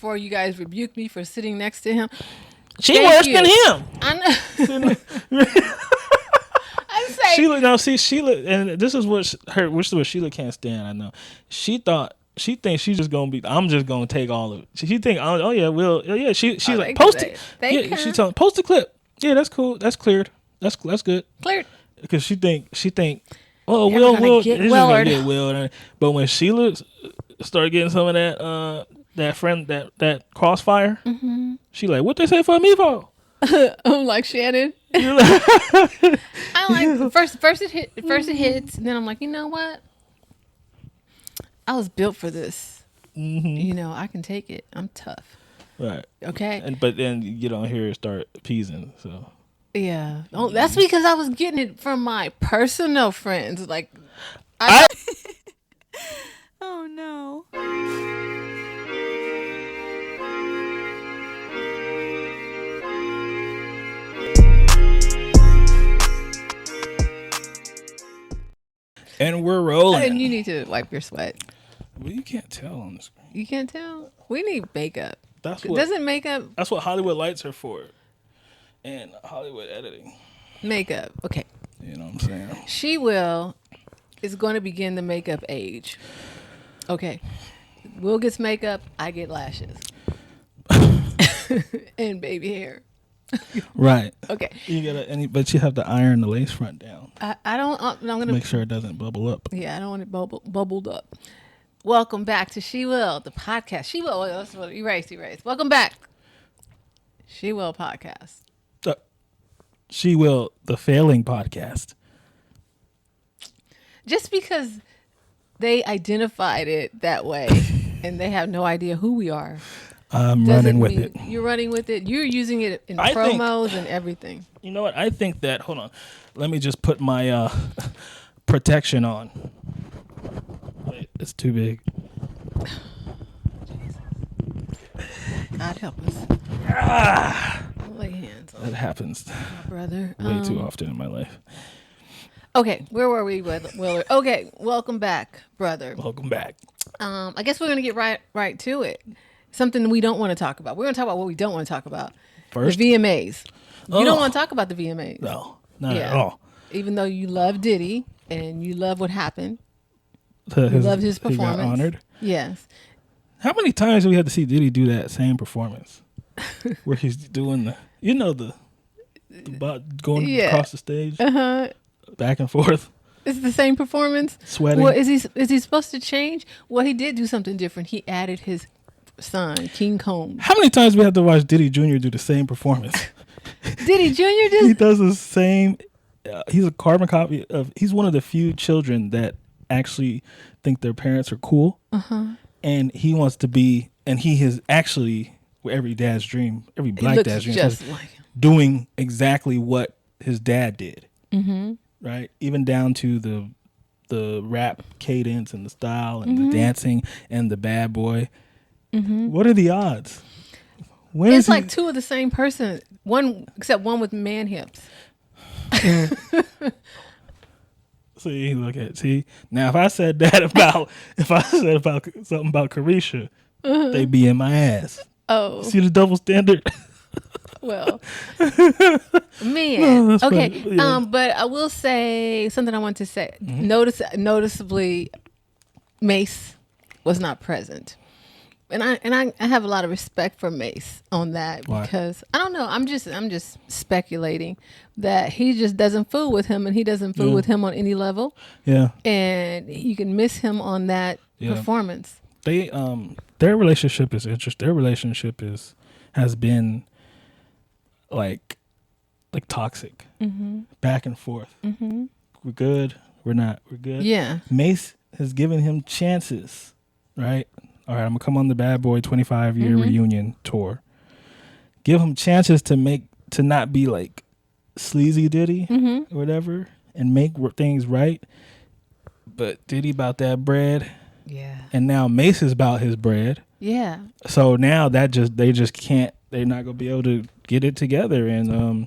before you guys rebuke me for sitting next to him. She worse than him. I know. I'm saying Sheila, and this is what Sheila can't stand. I know. She thinks she's just gonna be. I'm just gonna take all of it. She think, oh yeah, yeah. She's like, post it. Yeah, she telling, post the clip. Yeah, that's cool. That's cleared. That's good. Cleared. Because she think. Oh, Will get Will. But when Sheila started getting some of that crossfire, she like, what they say for me for? I'm like Shannon. I like first it hits, and then I'm like, you know what? I was built for this. You know, I can take it. I'm tough. Right. Okay. But then you don't hear her start appeasing. So. Yeah. Oh, that's because I was getting it from my personal friends. Like, oh no. And we're rolling. And you need to wipe your sweat. Well, you can't tell on the screen. You can't tell? We need makeup. Doesn't makeup? That's what Hollywood lights are for. And Hollywood editing. Makeup. Okay. You know what I'm saying? She is going to begin the makeup age. Okay. Will gets makeup. I get lashes. And baby hair. Right. Okay. But you have to iron the lace front down. I don't. I'm gonna make sure it doesn't bubble up. Yeah, I don't want it bubbled up. Welcome back to She Will, the podcast. She Will. That's what, erase. Welcome back. She Will podcast. She Will, the failing podcast. Just because they identified it that way, and they have no idea who we are. I'm running with it. You're running with it. You're using it in promos and everything. You know what? I think that, hold on. Let me just put my protection on. Wait, it's too big. Jesus. God help us. Lay hands on that happens. My brother. Way too often in my life. Okay, where were we, Willard? Okay, welcome back, brother. Welcome back. I guess we're going to get right to it. Something we don't want to talk about. We're going to talk about what we don't want to talk about. First? The VMAs. You don't want to talk about the VMAs. No, not at all. Even though you love Diddy and you love what happened. You loved his performance. He got honored? Yes. How many times do we have to see Diddy do that same performance? Where he's doing the going across the stage. Back and forth. It's the same performance. Sweating. Well, is he supposed to change? Well, he did do something different. He added his son, King Combs. How many times do we have to watch Diddy Jr. do the same performance? Diddy Jr. He does the same. He's a carbon copy of. He's one of the few children that actually think their parents are cool, and he wants to be. And he is actually every dad's dream, every black dad's dream, just like doing exactly what his dad did. Mm-hmm. Right, even down to the rap cadence and the style and the dancing and the bad boy. What are the odds? It's like two of the same person. One except one with man hips. See now if I said something about Carisha, they'd be in my ass. Oh, see the double standard. Well, man. No, okay. Funny. Yeah. But I will say something I want to say. Noticeably, Mace was not present. And I have a lot of respect for Mace on that. Why? Because I don't know, I'm just speculating that he just doesn't fool with him, and he doesn't fool with him on any level. Yeah. And you can miss him on that performance. They their relationship is interesting. Their relationship has been like toxic. Back and forth. We're good. We're not. We're good. Yeah. Mace has given him chances, right? All right, I'm gonna come on the Bad Boy 25-year reunion tour. Give him chances to not be like sleazy Diddy or whatever, and make things right. But Diddy about that bread, and now Mace is about his bread. Yeah. So now they just can't. They're not gonna be able to get it together. And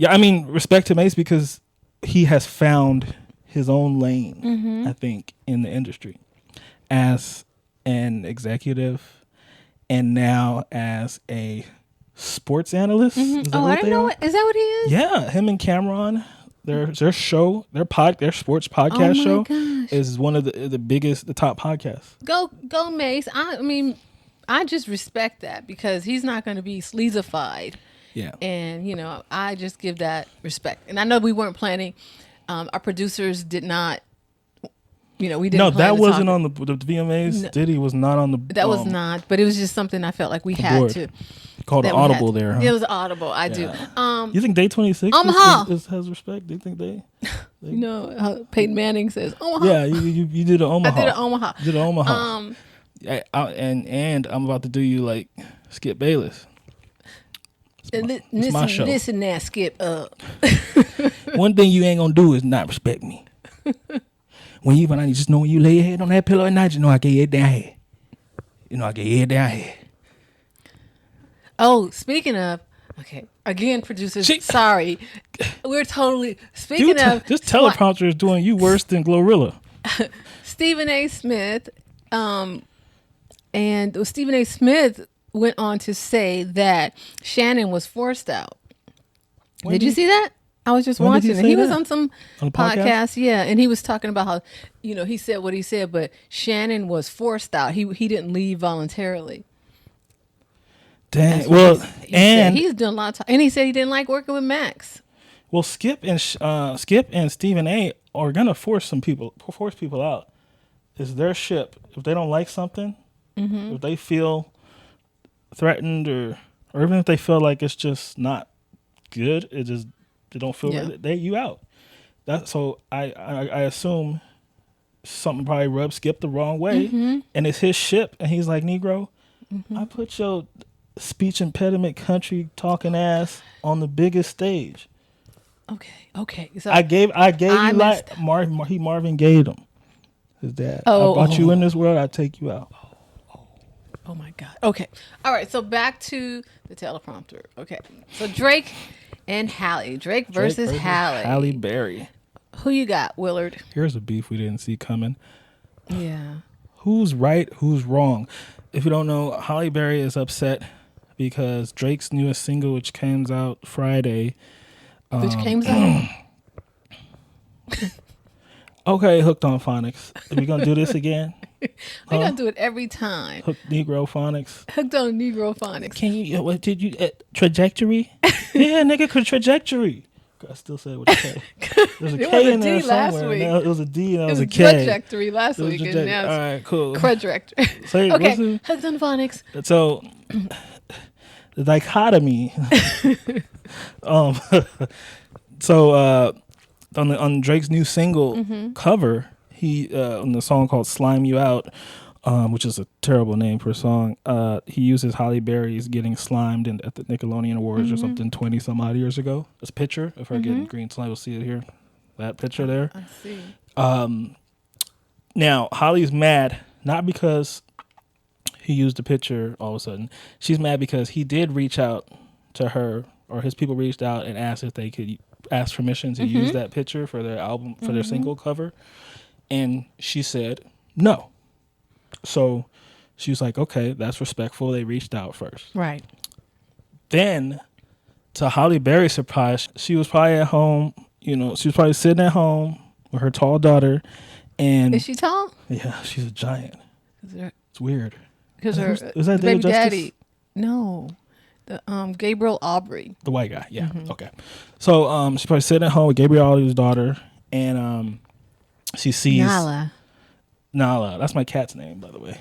I mean, respect to Mace because he has found his own lane. I think in the industry as an executive and now as a sports analyst. Is that Oh, what I didn't know. Is that what he is? Yeah, him and Cameron. Their show, their sports podcast show gosh. is one of the top podcasts. Go Mace. I mean, I just respect that because he's not going to be sleazified. Yeah. And, I just give that respect. And I know we weren't planning. Our producers did not, we didn't No, plan that to wasn't talk. on the VMAs. No. Diddy was not on the. That was not, but it was just something I felt like we had board. to. Called an that we had audible to. there, huh? It was audible. I do. You think Day 26 Omaha. has respect? Do you think they? How Peyton Manning says Omaha. Yeah, you did an Omaha. I did an Omaha. You did an Omaha. And I'm about to do you like Skip Bayless. It's my show. Listen now, Skip. One thing you ain't gonna do is not respect me. When I just know when you lay your head on that pillow at night, you know I get your head down here. I get your head down here. Oh, speaking of, okay, again, producers, sorry, we're totally speaking of. This teleprompter is doing you worse than Glorilla. Stephen A. Smith, and Stephen A. Smith went on to say that Shannon was forced out. Did you see that? I was just watching it. He was on some podcast, yeah, and he was talking about how, he said what he said, but Shannon was forced out. He didn't leave voluntarily. Dang. Well, and he's done a lot of time, and he said he didn't like working with Max. Well, Skip and Stephen A. are gonna force people out. It's their ship. If they don't like something, if they feel threatened, or even if they feel like it's just not good, they don't feel right, you out. So I assume something probably rubbed Skip the wrong way, and it's his ship, and he's like, Negro, I put your speech impediment country talking ass on the biggest stage. Okay. So I gave you like Marvin Gaye him. His dad. I brought you in this world. I take you out. Oh my God. Okay. All right. So back to the teleprompter. Okay. So Drake and Halle. Drake versus Halle. Halle Berry. Who you got, Willard? Here's a beef we didn't see coming. Yeah. Who's right? Who's wrong? If you don't know, Halle Berry is upset because Drake's newest single, which comes out Friday. Okay, hooked on phonics. Are we gonna do this again? We're gonna do it every time. Hooked Negro phonics. Hooked on Negro phonics. Can you? What did you? Trajectory? Yeah, nigga, trajectory. I still say what you say. There's a K in there somewhere. It was a D and it was a K. Trajectory last week. And now it's all right, cool. Trajectory. Okay, hooked on phonics. So the dichotomy. On Drake's new single cover, he on the song called "Slime You Out," which is a terrible name for a song. He uses Halle Berry's getting slimed at the Nickelodeon Awards or something 20 some odd years ago. This picture of her getting green slime. We'll see it here. That picture there. I see. Now Holly's mad not because he used the picture all of a sudden. She's mad because he did reach out to her, or his people reached out and asked if they could ask permission to use that picture for their album, for their single cover, and she said no. So she was like, okay, that's respectful. They reached out first. Right. Then, to Halle Berry's surprise, she was probably at home, she was probably sitting at home with her tall daughter. And is she tall? Yeah, she's a giant. It's weird. Because her is that baby daddy? No. The Gabriel Aubrey. The white guy, yeah. Okay. So she's probably sitting at home with Gabriel Aubrey's daughter, and she sees Nala. That's my cat's name, by the way.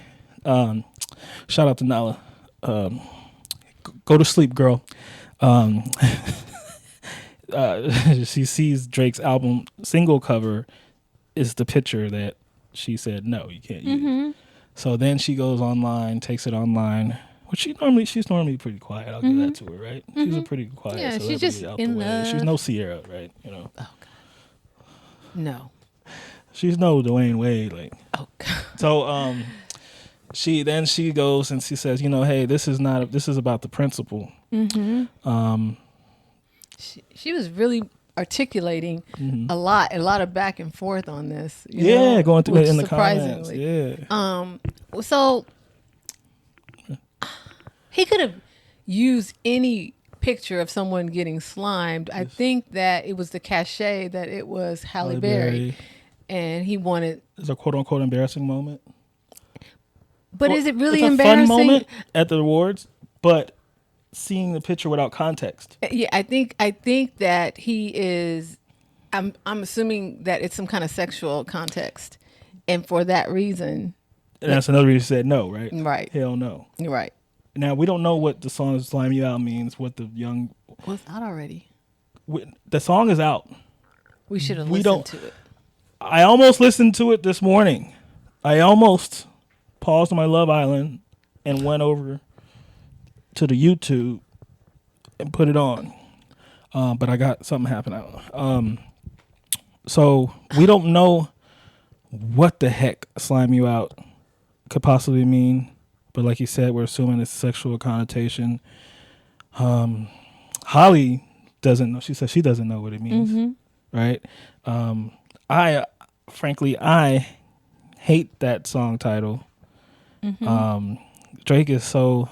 Shout out to Nala. Go to sleep, girl. She sees Drake's album single cover is the picture that she said no, you can't use. So then she goes online, takes it online. Which she's normally pretty quiet. I'll give that to her, right? She's a pretty quiet. Yeah, celebrity she's just out in the way. love. She's no Sierra, right? Oh God. No. She's no Dwayne Wade, like. Oh God. So she goes and she says, hey, this is about the principle. She was really articulating a lot of back and forth on this. Going through it in the surprisingly. comments. Yeah. So He could have used any picture of someone getting slimed. I think that it was the cachet that it was Halle Berry, and he wanted. It's a quote unquote embarrassing moment. But is it really it's embarrassing? A fun moment at the awards, but seeing the picture without context. Yeah, I think that he is. I'm assuming that it's some kind of sexual context, and for that reason. And that's another reason he said no, right? Right. Hell no. Right. Now, we don't know what the song Slime You Out means, what the young... Well, it's out already. The song is out. We should have listened to it. I almost listened to it this morning. I almost paused on my Love Island and went over to the YouTube and put it on. But I got something happen. So we don't know what the heck Slime You Out could possibly mean. But like you said, we're assuming it's sexual connotation. Holly doesn't know. She says she doesn't know what it means, right? I hate that song title. Drake is so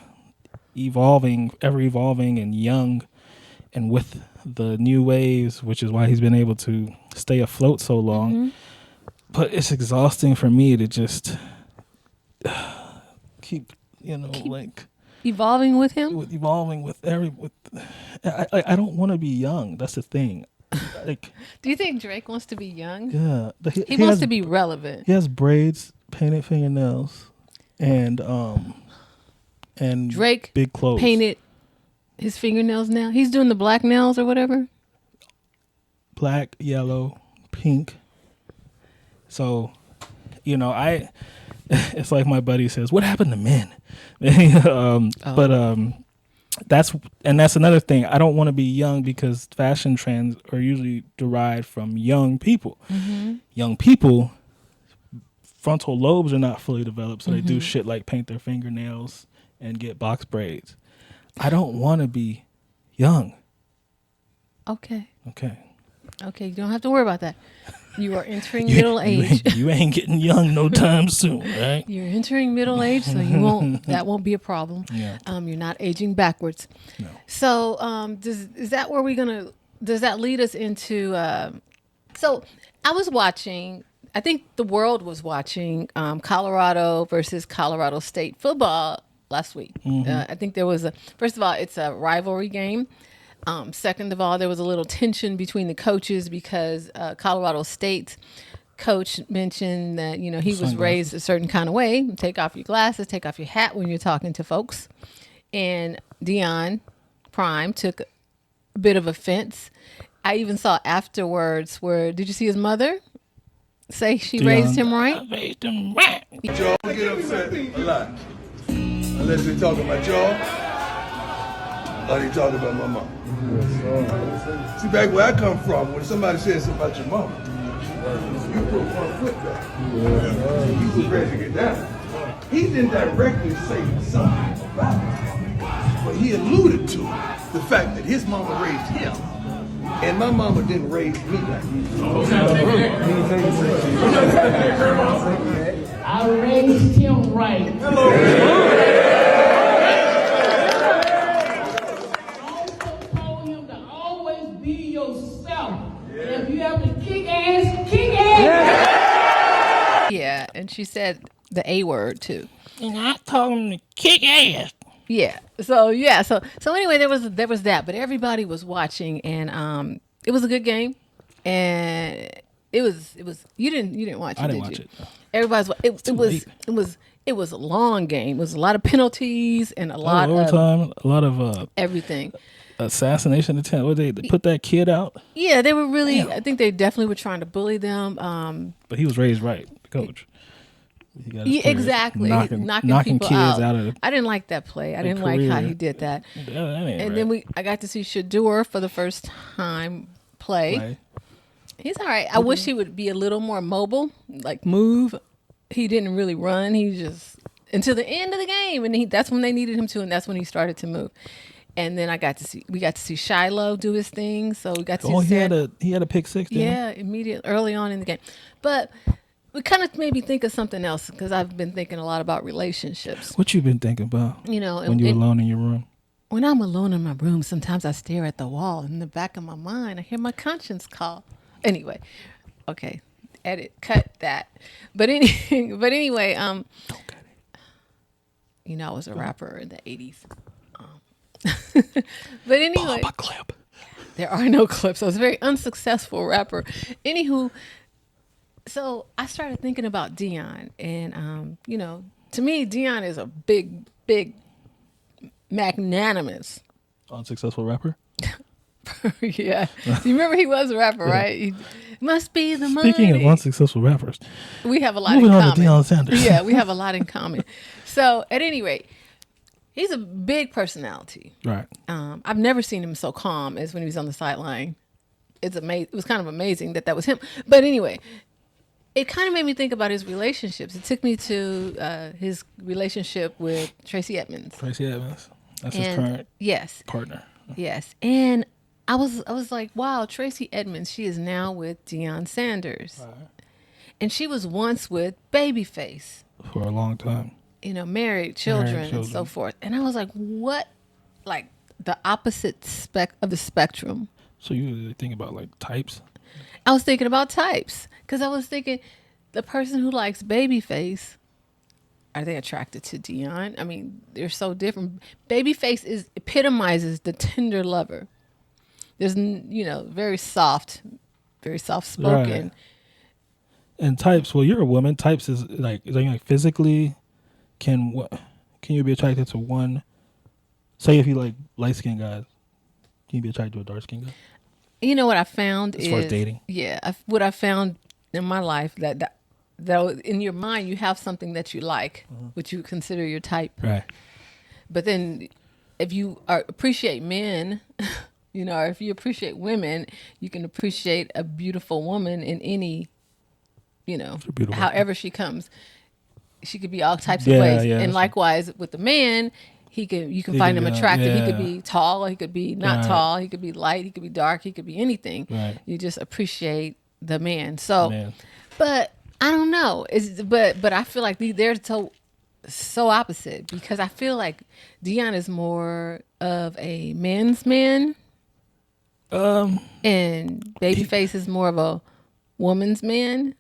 ever evolving and young, and with the new waves, which is why he's been able to stay afloat so long. But it's exhausting for me to just keep evolving with him. I don't want to be young. That's the thing. Do you think Drake wants to be young? Yeah, he wants to be relevant. He has braids, painted fingernails, and Drake big clothes. Painted his fingernails now. He's doing the black nails or whatever. Black, yellow, pink. So, it's like my buddy says, "What happened to men?" But that's another thing. I don't want to be young because fashion trends are usually derived from young people. Young people, frontal lobes are not fully developed, so they do shit like paint their fingernails and get box braids. I don't want to be young. Okay. You You don't have to worry about that. You are entering middle age. You ain't getting young no time soon, right? You're entering middle age, so that won't be a problem. Yeah. You're not aging backwards. No. So does that lead us into so I was watching, I think the world was watching Colorado versus Colorado State football last week. I think there was first of all, it's a rivalry game. Second of all, there was a little tension between the coaches because Colorado State's coach mentioned that, he was raised a certain kind of way. Take off your glasses, take off your hat when you're talking to folks. And Deion Prime took a bit of offense. I even saw afterwards did you see his mother say she raised him right? I raised him right. Y'all get upset a lot. Unless they talk about y'all. Or they talk about my mom. See, back where I come from, when somebody says something about your mama, you put one foot down. You was ready to get down. He didn't directly say something about it, but he alluded to the fact that his mama raised him, and my mama didn't raise me like I raised him right. Hello. If you have to kick ass, kick ass. Yeah, and she said the A word too. And I told him to kick ass. Yeah. So anyway, there was that, but everybody was watching, and it was a good game, and it was you didn't watch it. I didn't did watch you? it. Everybody's it was a long game. It was a lot of penalties and a lot of overtime, a lot of everything. Assassination attempt. What they put that kid out? Yeah, they were really. Damn. I think they definitely were trying to bully them. But he was raised right, the coach. Yeah, exactly. Knocking people kids out of. I didn't like that play. I didn't like how he did that. And then I got to see Shador for the first time play. He's all right. I wish he would be a little more mobile, like move. He didn't really run. He just until the end of the game, and that's when they needed him to, and that's when he started to move. And then we got to see Shiloh do his thing. So we got to see. He had a pick six. Yeah, immediately early on in the game. But it kind of made me think of something else because I've been thinking a lot about relationships. What you been thinking about? You know, when you're alone in your room. When I'm alone in my room, sometimes I stare at the wall. In the back of my mind, I hear my conscience call. Anyway, okay, cut that. But anyway, Don't cut it. You know, I was a rapper in the 80s. But anyway, pull up a clip. There are no clips. I was a very unsuccessful rapper. Anywho, so I started thinking about Deion, and you know, to me, Deion is a big, magnanimous, unsuccessful rapper. Yeah, you remember he was a rapper, right? He must be the money. Speaking of unsuccessful rappers, we have a lot moving in on common. to Deion Sanders. Yeah, we have a lot in common. So at any rate, he's a big personality. Right. I've never seen him so calm as when he was on the sideline. It's amazing. It was kind of amazing that was him. But anyway, it kind of made me think about his relationships. It took me to his relationship with Tracey Edmonds. Tracey Edmonds. That's his current partner. Yes. And I was like, wow, Tracey Edmonds, she is now with Deion Sanders. Right. And she was once with Babyface. For a long time. You know, married, children, and so forth. And I was like, what? Like the opposite of the spectrum. So you think about like types? I was thinking about types. Because I was thinking the person who likes Babyface, are they attracted to Deion? I mean, they're so different. Babyface epitomizes the tender lover. There's, you know, very soft spoken. Right. And types, well, you're a woman. Types is like physically, can you be attracted to one? Say if you like light skinned guys, can you be attracted to a dark skinned guy? You know what I found as far as dating? Yeah, what I found in my life that in your mind you have something that you like, which you consider your type. Right. But then if you appreciate men, you know, or if you appreciate women, you can appreciate a beautiful woman in any, you know, however she comes. She could be all types of ways. Yeah, and likewise with the man, you can find him attractive. Yeah. He could be tall, he could be not tall, he could be light, he could be dark, he could be anything. Right. You just appreciate the man. So, but I don't know. But I feel like they're so opposite because I feel like Deion is more of a man's man. And Babyface is more of a woman's man.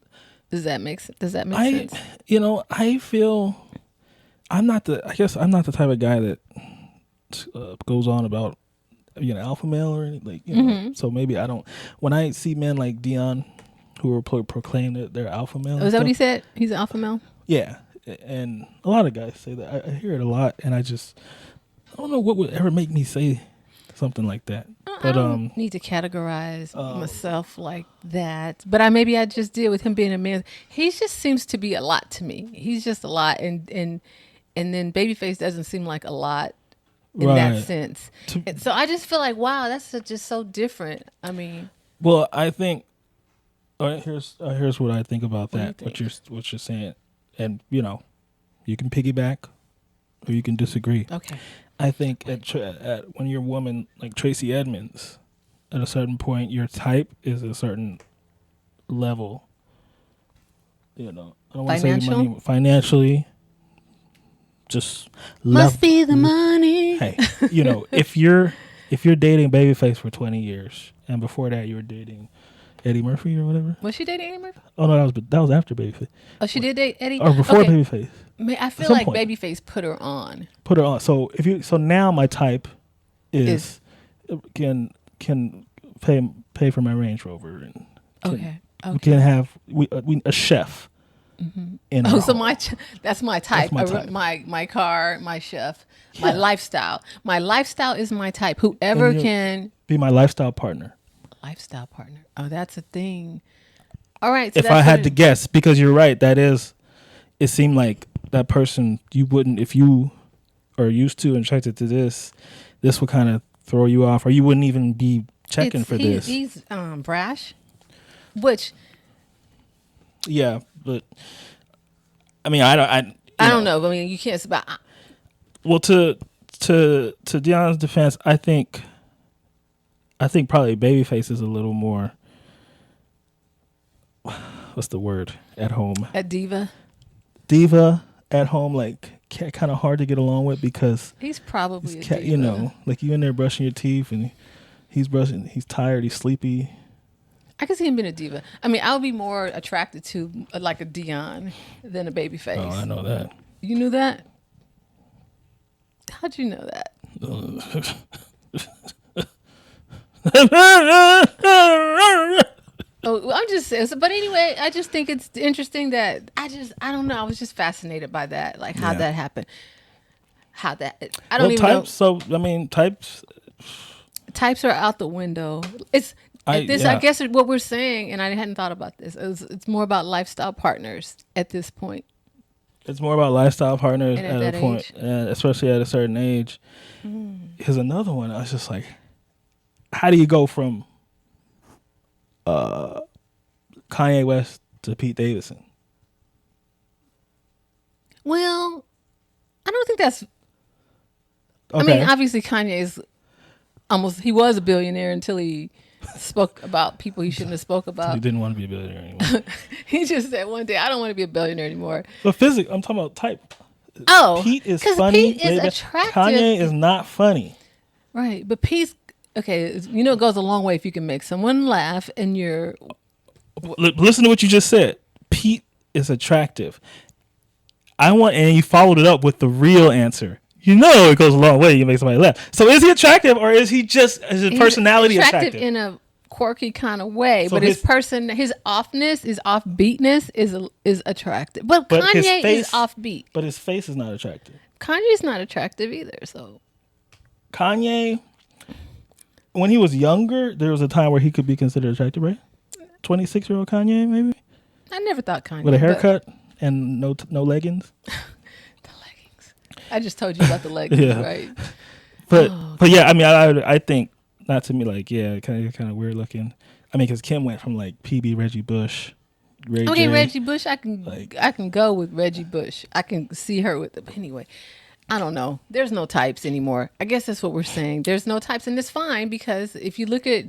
Does that make sense? You know, I feel I'm not the type of guy that goes on about being an alpha male or anything, like, you know. So maybe I don't. When I see men like Deion who proclaim that they're alpha male. Oh, is that what he said? He's an alpha male? Yeah. And a lot of guys say that. I hear it a lot, and I don't know what would ever make me say something like that. I don't need to categorize myself like that. But I just did with him being a man. He just seems to be a lot to me. He's just a lot, and then Babyface doesn't seem like a lot in that sense. And so I just feel like, wow, that's just so different. I mean, well, I think. All right, here's what I think about that. What you're saying, and you know, you can piggyback, or you can disagree. Okay. I think at when you're a woman like Tracey Edmonds, at a certain point, your type is a certain level. You know, I don't want to say money financially. Just must be the money. Hey, you know, if you're dating Babyface for 20 years, and before that you were dating Eddie Murphy or whatever. Was she dating Eddie Murphy? Oh no, that was after Babyface. Oh, she did date Eddie? Or before Babyface. I feel like Babyface put her on. So so now my type is can pay for my Range Rover and we can have a chef. Mm-hmm. So that's my type. My car, my chef, my lifestyle. My lifestyle is my type. Whoever can be my lifestyle partner. Lifestyle partner. Oh, that's a thing. All right. So if I had to guess, because you're right, it seemed like that person you wouldn't, if you are used to and attracted to this would kind of throw you off, or you wouldn't even be checking for this. He's brash, which. Yeah, but I mean, I don't know. I mean, you can't. Well, to Deion's defense, I think probably Babyface is a little more. what's the word? At home. A diva. Diva at home, like kind of hard to get along with because he's probably he's you know, like you in there brushing your teeth and he's tired, he's sleepy. I can see him being a diva. I mean, I would be more attracted to like a Deion than a Babyface. Oh, I know that. You knew that? How'd you know that? Oh, I'm just saying. But anyway, I just think it's interesting that I don't know. I was just fascinated by that, like how that happened. How that I don't even know. So I mean, types are out the window. I guess what we're saying, and I hadn't thought about this. It's more about lifestyle partners at this point. It's more about lifestyle partners at a point, especially at a certain age. Here's another one. I was just like, how do you go from Kanye West to Pete Davidson? Well, I don't think that's. Okay. I mean, obviously Kanye is he was a billionaire until he spoke about people he shouldn't have spoke about. He didn't want to be a billionaire anymore. He just said one day, I don't want to be a billionaire anymore. But I'm talking about type. Oh, Pete is funny. Pete is attractive. Kanye is not funny. Right, but Pete's okay. It goes a long way if you can make someone laugh and you're. Listen to what you just said. Pete is attractive. And you followed it up with the real answer. It goes a long way. You make somebody laugh. So is he attractive, or is his personality attractive? In a quirky kind of way, so but his offness, his offbeatness is attractive. But Kanye is offbeat. But his face is not attractive. Kanye's not attractive either. So Kanye, when he was younger, there was a time where he could be considered attractive, right? 26-year-old Kanye, maybe. I never thought Kanye with a haircut and no leggings. I just told you about the leggings, right? But yeah, I mean, I think not to me like kind of weird looking. I mean, because Kim went from like PB Reggie Bush, Reggie Bush. I can go with Reggie Bush. I can see her with it. But anyway, I don't know. There's no types anymore. I guess that's what we're saying. There's no types, and it's fine because if you look at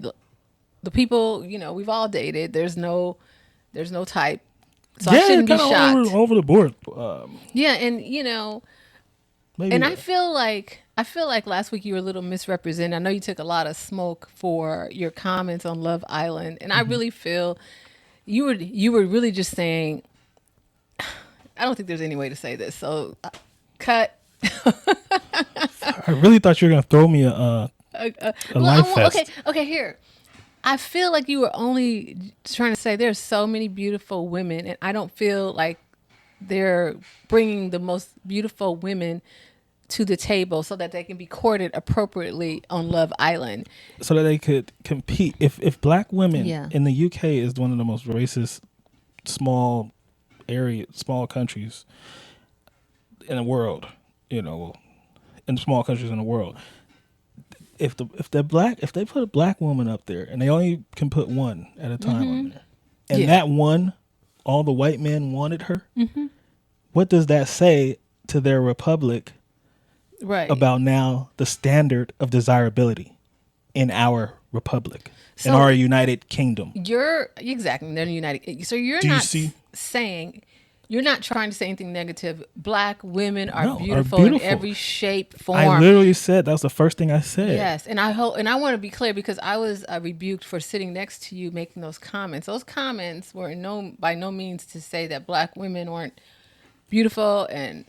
the people, we've all dated. There's no type. So I shouldn't be shocked. Over the board. And maybe and I feel like last week you were a little misrepresented. I know you took a lot of smoke for your comments on Love Island, and I really feel you were really just saying. I don't think there's any way to say this, so cut. I really thought you were gonna throw me a life vest. Okay. Here, I feel like you were only trying to say there's so many beautiful women, and I don't feel like they're bringing the most beautiful women to the table so that they can be courted appropriately on Love Island. So that they could compete. If black women in the UK is one of the most racist small countries in the world, in small countries in the world. If they put a black woman up there and they only can put one at a time on there, and that one, all the white men wanted her, what does that say to their republic about now the standard of desirability in our republic, in our United Kingdom? They're united. So you're you're not trying to say anything negative. Black women are beautiful in every shape, form. I literally said that was the first thing I said. Yes, and I want to be clear because I was rebuked for sitting next to you making those comments. Those comments were by no means to say that black women weren't beautiful and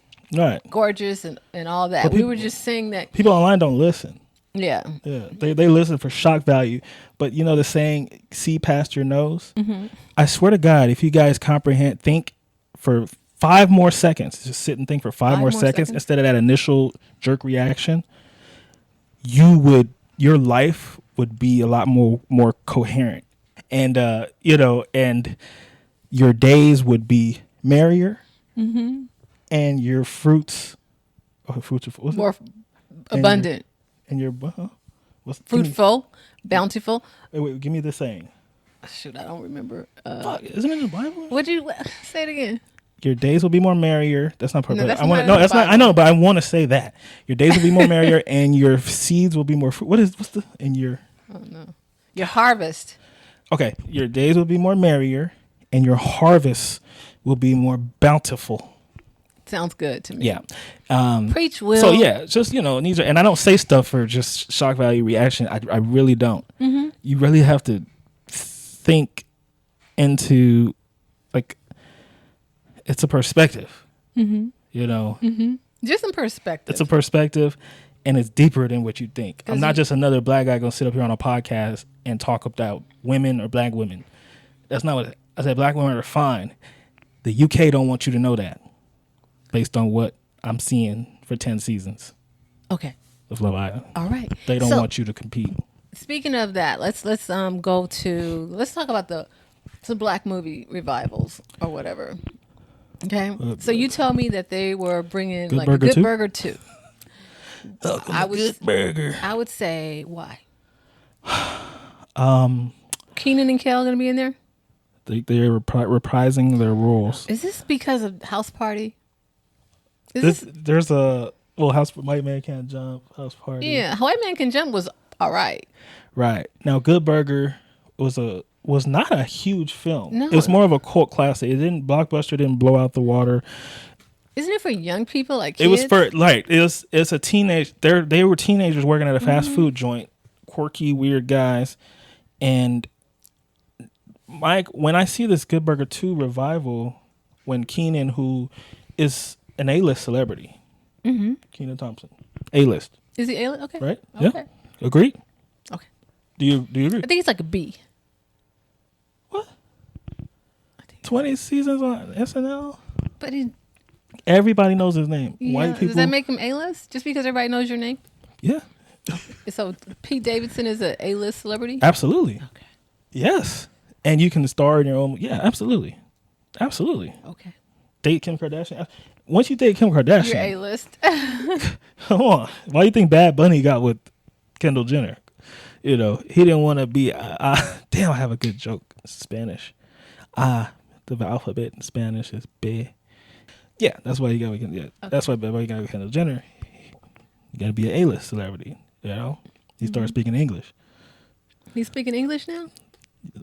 gorgeous and all that. We were just saying that people online don't listen. Yeah. They listen for shock value, but the saying, "See past your nose." I swear to God, if you guys think for 5 more seconds, just sit and think for 5 more seconds instead of that initial jerk reaction, your life would be a lot more coherent, and and your days would be merrier, and your fruits are more abundant, and your fruitful, bountiful. Wait, give me the saying. Shoot, I don't remember. Isn't it in the Bible? Would you say it again? Your days will be more merrier. That's not perfect. No, that's not. I know, but I want to say that your days will be more merrier, and your seeds will be more. Oh no, your harvest. Okay, your days will be more merrier, and your harvest will be more bountiful. Sounds good to me. Yeah. Preach, Will. So yeah, just these are, and I don't say stuff for just shock value reaction. I really don't. Mm-hmm. You really have to think into like it's a perspective. Mm-hmm. Mm-hmm. Just some perspective. It's a perspective, and it's deeper than what you think. I'm not just another black guy gonna sit up here on a podcast and talk about women or black women. That's not what I said. Black women are fine. The UK don't want you to know that, based on what I'm seeing for 10 seasons. Okay. Of Love Island. All right. They don't want you to compete. Speaking of that, let's talk about some black movie revivals or whatever. Okay. So you tell me that they were bringing Good like Burger a Good 2? Burger 2. Good Burger. I would say why? Keenan and Kel gonna be in there? They're reprising their roles. Is this because of House Party? There's a White Man Can't Jump, House Party. Yeah, White Man Can Jump was all right. Right. Now Good Burger was not a huge film. No. It was more of a cult classic. Blockbuster didn't blow out the water. Isn't it for young people like kids? It was for it's a teenage. They were teenagers working at a fast food joint, quirky, weird guys, and Mike. When I see this Good Burger 2 revival, when Keenan, who is an A-list celebrity, Keenan Thompson, A-list, is he alien? Okay, right? Okay. Yeah, agreed. Okay. Do you agree? I think he's like a B. What? 20 seasons on SNL. But he. Everybody knows his name. Yeah, White people. Does that make him A-list? Just because everybody knows your name? Yeah. So Pete Davidson is an A-list celebrity? Absolutely. Okay. Yes. And you can star in your own. Yeah, absolutely. Absolutely. Okay. Date Kim Kardashian. Once you date Kim Kardashian. You're A-list. Come on. Why do you think Bad Bunny got with Kendall Jenner? He didn't want to be. Damn, I have a good joke. It's Spanish. The alphabet in Spanish is B. Yeah, that's why you got. Yeah, okay. That's why you got Kendall Jenner. You got to be an A-list celebrity. He started speaking English. He's speaking English now?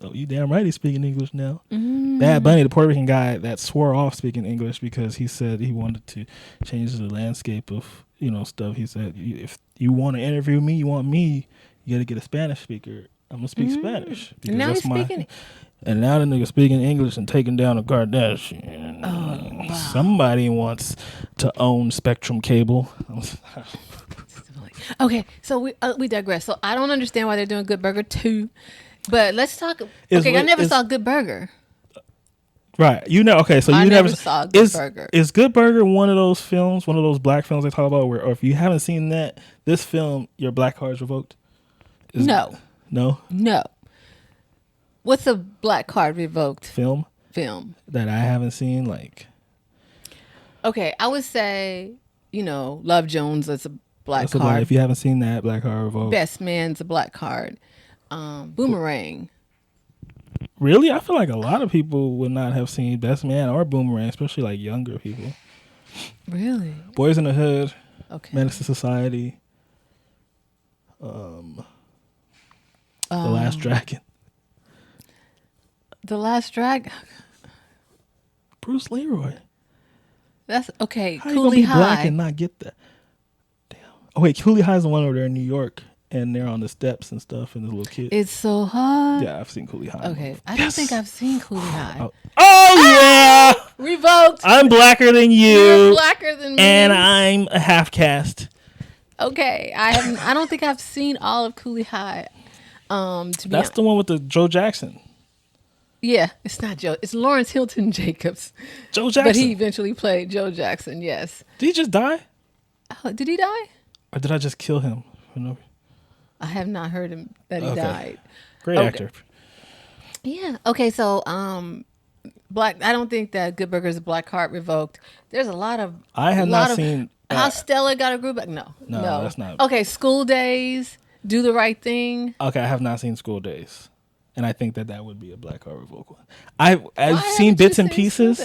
Oh, you damn right he's speaking English now. Bad Bunny, the Puerto Rican guy that swore off speaking English because he said he wanted to change the landscape of stuff. He said, if you want to interview me, you got to get a Spanish speaker. I'm gonna speak Spanish. And now he's speaking. And now the nigga speaking English and taking down a Kardashian. Oh, wow. Somebody wants to own Spectrum Cable. Okay, so we digress. So I don't understand why they're doing Good Burger 2, but let's talk. I never saw Good Burger. Right, okay. So I you never saw Good Burger. Is Good Burger one of those films, one of those black films they talk about, or if you haven't seen this film, your black card is revoked? No. What's a black card revoked film that I haven't seen? Okay, I would say Love Jones is a black card. card. If you haven't seen that, black card revoked. Best Man's a black card. Boomerang. Really? I feel like a lot of people would not have seen Best Man or Boomerang, especially like younger people. Really? Boys in the Hood. Okay. Menace to Society. The Last Dragon. The Last Dragon. Bruce Leroy. That's okay. How you gonna be black and not get that? Damn. Oh wait, Cooley High's the one over there in New York, and they're on the steps and stuff, and the little kid. It's so hard. Yeah, I've seen Cooley High. Okay, I don't think I've seen Cooley High. Yeah, Revoked. I'm blacker than you. You're blacker than me, and I'm a half caste. Okay, I don't think I've seen all of Cooley High. That's the one with the Joe Jackson. Yeah, it's not Joe. It's Lawrence Hilton Jacobs. Joe Jackson. But he eventually played Joe Jackson, yes. Did he just die? Oh, did he die? Or did I just kill him? I have not heard him that he died. Great actor. Yeah. Okay, so black. I don't think that Good Burger is a black card revoked. There's a lot of. I have not seen. How Stella got a group back? No, that's not. Okay, School Days, Do the Right Thing. Okay, I have not seen School Days. And I think that would be a black card revoke. I've seen bits and pieces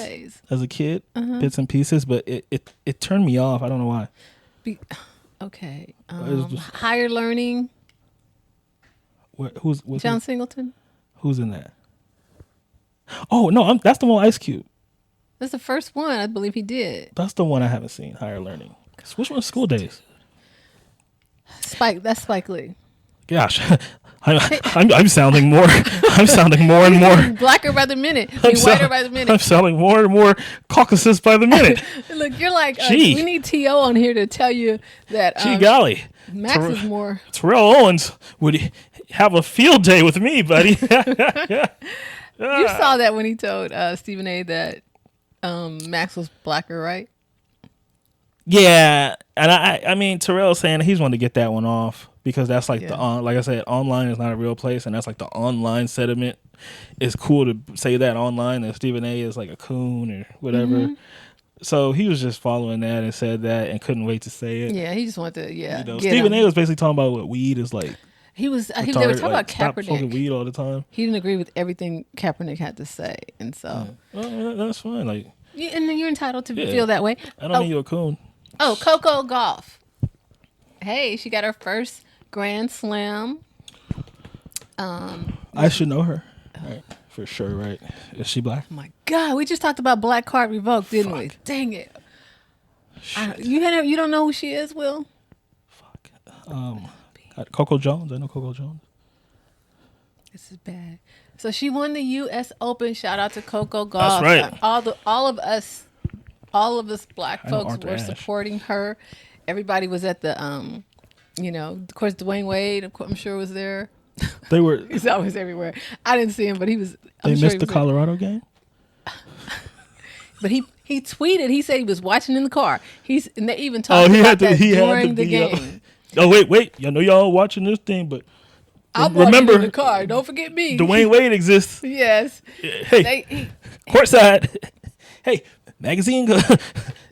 as a kid, bits and pieces, but it turned me off. I don't know why. Okay. Higher Learning. Who's John Singleton? Who's in that? Oh no, that's the one with Ice Cube. That's the first one I believe he did. That's the one I haven't seen. Higher Learning. Which one's School Days? Spike. That's Spike Lee. Gosh, I'm sounding more. I'm sounding more and more blacker by the minute. Whiter by the minute. I'm sounding more and more Caucasus by the minute. Look, you're like, we need T.O. on here to tell you that. Gee golly, Max is more. Terrell Owens would have a field day with me, buddy. You saw that when he told Stephen A. that Max was blacker, right? Yeah, and I mean Terrell's saying he's wanting to get that one off because that's like like I said, online is not a real place, and that's like the online sentiment. It's cool to say that online that Stephen A. is like a coon or whatever. Mm-hmm. So he was just following that and said that and couldn't wait to say it. Yeah, he just wanted to. Yeah, Stephen A. was basically talking about what weed is like. They were talking about Kaepernick. Stop smoking weed all the time. He didn't agree with everything Kaepernick had to say, and so that's fine. Like, and you're entitled to feel that way. I don't mean you're a coon. Oh, Coco Gauff. Hey, she got her first Grand Slam. I should know her. Right. For sure, right? Is she black? Oh my God, we just talked about Black Card Revoked, didn't we? Dang it. You don't know who she is, Will? Fuck. Coco Jones. I know Coco Jones. This is bad. So she won the U.S. Open. Shout out to Coco Gauff. That's right. All of us black folks were supporting her. Everybody was at the, of course, Dwayne Wade, I'm sure, was there. They were. He's always everywhere. I didn't see him, but he was. They missed the Colorado game. But he tweeted. He said he was watching in the car. And they even talked about that during the game. Wait! I know y'all watching this thing, but remember in the car. Don't forget me. Dwayne Wade exists. Yes. Hey, courtside. Hey, magazine.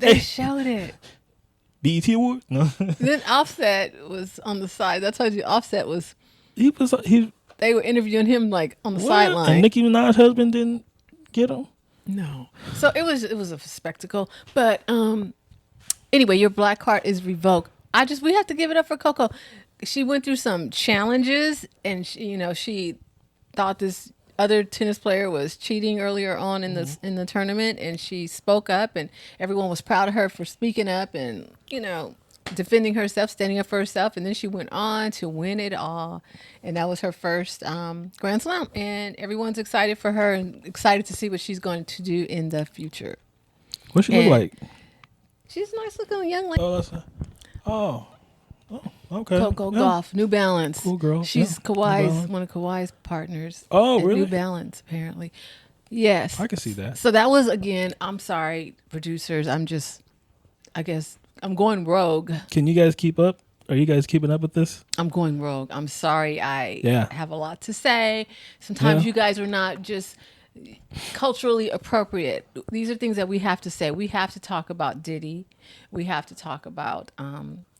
They showed it. BET Award. No. Then Offset was on the side. I told you Offset was. He. They were interviewing him like on the sideline. And Nicki Minaj's husband didn't get him. No. So it was a spectacle. But anyway, your black card is revoked. We have to give it up for Coco. She went through some challenges, and she thought this other tennis player was cheating earlier on in the tournament, and she spoke up, and everyone was proud of her for speaking up and defending herself, standing up for herself, and then she went on to win it all, and that was her first Grand Slam, and everyone's excited for her and excited to see what she's going to do in the future. What she look like? She's a nice looking young lady. Oh, okay. Coco Gauff, New Balance. Cool girl. She's one of Kawhi's partners. Oh, really? New Balance, apparently. Yes. I can see that. So that was, again, I'm sorry, producers. I guess I'm going rogue. Can you guys keep up? Are you guys keeping up with this? I'm going rogue. I'm sorry. I have a lot to say. Sometimes you guys are not just culturally appropriate. These are things that we have to say. We have to talk about Diddy. We have to talk about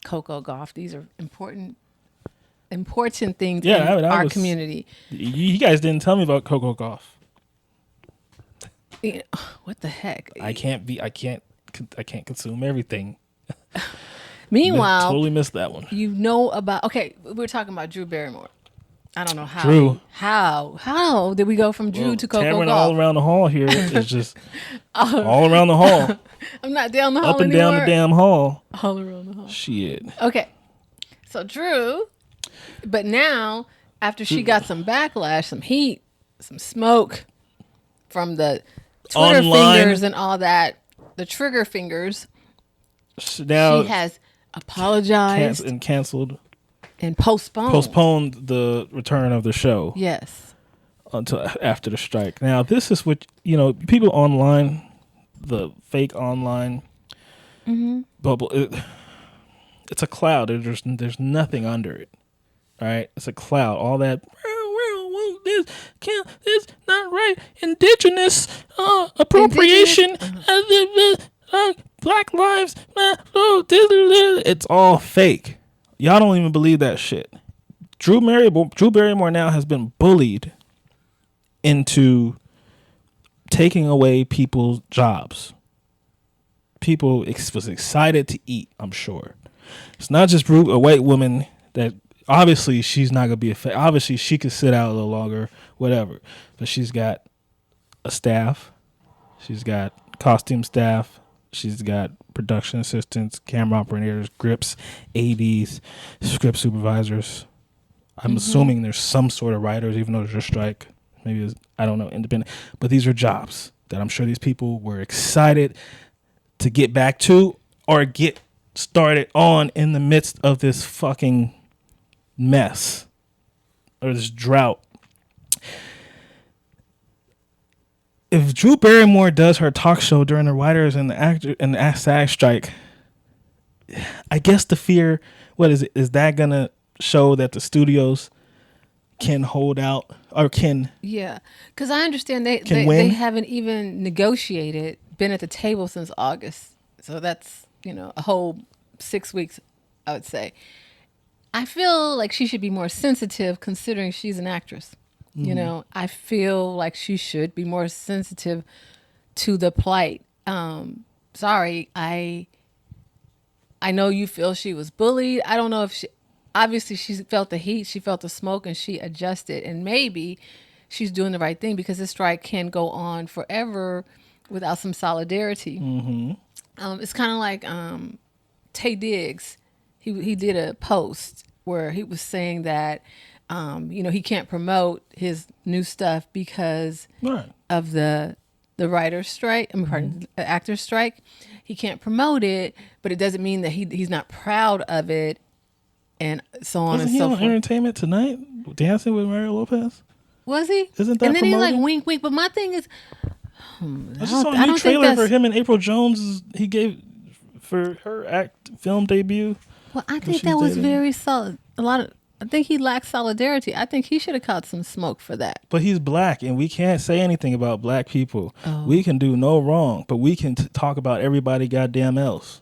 Coco Gauff. These are important things in our community. You guys didn't tell me about Coco Gauff. What the heck? I can't consume everything. Meanwhile, totally missed that one. We're talking about Drew Barrymore. I don't know how. Drew. How did we go from Drew to Coco Gauff? All around the hall here is just all around the hall. I'm not down the hall up and anymore. down the damn hall. All around the hall. Shit. Okay. So Drew, but now after she got some backlash, some heat, some smoke from the Twitter fingers and all that, the trigger fingers, now she has apologized and canceled. And postponed the return of the show. Yes. Until after the strike. Now, this is what, people online, the fake online bubble, it's a cloud. There's nothing under it. All right? It's a cloud. All that, this not right. Indigenous appropriation. Black lives. It's all fake. Y'all don't even believe that shit. Drew Barrymore now has been bullied into taking away people's jobs. People was excited to eat, I'm sure. It's not just a white woman that obviously she's not going to be obviously she could sit out a little longer, whatever. But she's got a staff. She's got costume staff. She's got production assistants, camera operators, grips, ADs, script supervisors. I'm assuming there's some sort of writers, even though there's a strike. Maybe it's, I don't know, independent. But these are jobs that I'm sure these people were excited to get back to or get started on in the midst of this fucking mess or this drought. If Drew Barrymore does her talk show during the writers and the actor and the SAG strike, I guess the fear, what is it? Is that gonna show that the studios can hold out or can? Yeah, because I understand they haven't even negotiated, been at the table since August, so that's a whole 6 weeks, I would say. I feel like she should be more sensitive considering she's an actress. I feel like she should be more sensitive to the plight. Sorry, I know you feel she was bullied. I don't know if obviously she felt the heat, she felt the smoke, and she adjusted. And maybe she's doing the right thing because this strike can go on forever without some solidarity. Mm-hmm. It's kind of like Tay Diggs. He did a post where he was saying that he can't promote his new stuff because of the writer's strike. The actor's strike. He can't promote it, but it doesn't mean that he's not proud of it, and so on and so forth. Wasn't he on Entertainment Tonight dancing with Mario Lopez? Was he? Isn't that? And then promoting? he like wink, wink. But my thing is, I just saw a new trailer for him and April Jones. He gave for her film debut. Well, I think that was very solid. I think he lacked solidarity. I think he should have caught some smoke for that. But he's black, and we can't say anything about black people. Oh. We can do no wrong, but we can talk about everybody goddamn else.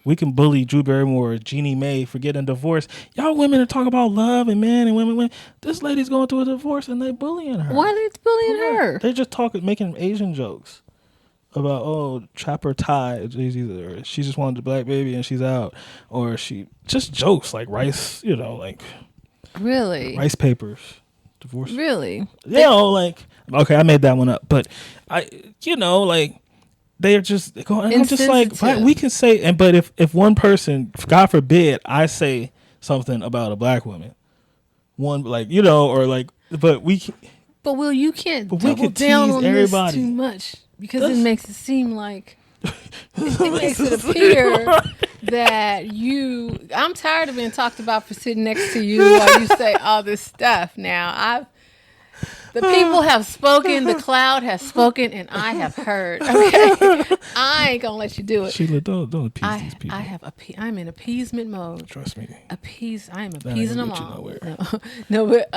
We can bully Drew Barrymore, Jeannie Mai for getting a divorce. Y'all women are talking about love and men and women. This lady's going through a divorce, and they bullying her. Why are they bullying her? They just making Asian jokes about, trapper tie, or she just wanted the black baby and she's out, or she just jokes like rice, really rice papers, divorce. Really, okay, I made that one up, but they're just going. I'm just like, we can say, but if one person, God forbid, I say something about a black woman, but we. But Will, you can't double down on everybody. This too much. Because it makes it seem like it makes it appear that I'm tired of being talked about for sitting next to you while you say all this stuff. Now the people have spoken, the cloud has spoken, and I have heard. Okay, I ain't gonna let you do it. Sheila, don't appease these people. I'm in appeasement mode. Trust me. I am appeasing them all. No, but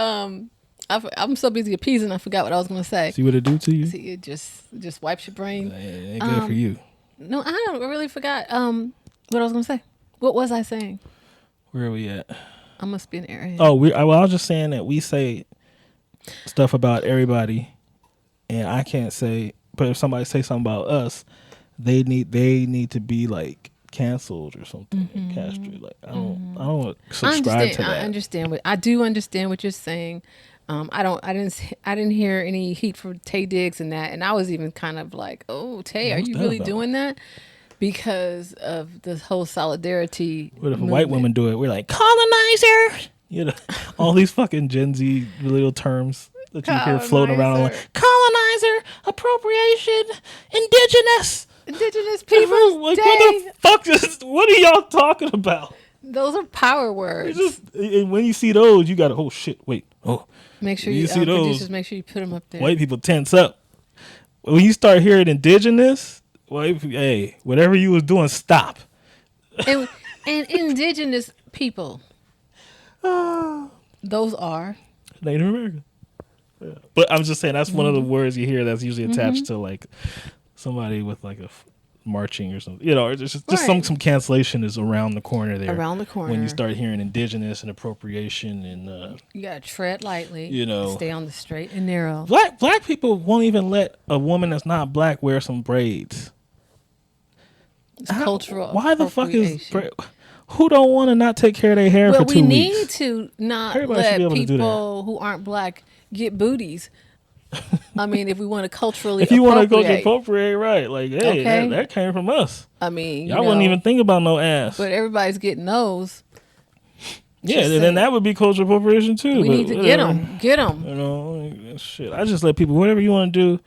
I'm so busy appeasing, I forgot what I was going to say. See what it do to you? See, it just wipes your brain. It ain't good for you. No, I really forgot what I was going to say. What was I saying? Where are we at? I must be in area. Oh, I was just saying that we say stuff about everybody, and I can't say. But if somebody say something about us, they need to be like canceled or something, castrated. Like I don't subscribe to that. I do understand what you're saying. I didn't hear any heat for Tay Diggs and that, and I was even kind of like, oh, Tay, are you really doing that? Because of the whole solidarity. What if a white woman do it? We're like colonizer. All these fucking Gen Z little terms that you hear floating around. Like, colonizer, appropriation, indigenous people. Like, what are y'all talking about? Those are power words. And when you see those, you got to, oh shit, wait, make sure you see those. Producers, make sure you put them up there. White people tense up when you start hearing indigenous. Hey, whatever you was doing, stop. And indigenous people, those are Native American. Yeah. But I'm just saying that's one of the words you hear that's usually attached to like somebody with like a marching or something, or just some cancellation is around the corner there. Around the corner when you start hearing indigenous and appropriation and you gotta tread lightly. Stay on the straight and narrow. Black people won't even let a woman that's not black wear some braids. It's cultural. Why the fuck is who don't want to not take care of their hair for 2 weeks? We need to not let people who aren't black get booties. I mean, if we want to culturally If you want to go to appropriate. appropriate, right? Like, hey, Okay. that came from us. I mean, Y'all wouldn't even think about no ass. But everybody's getting those. Yeah, Just then saying. that would be cultural appropriation too. We but need to whatever. get them. You know, shit. I just let people, whatever you want to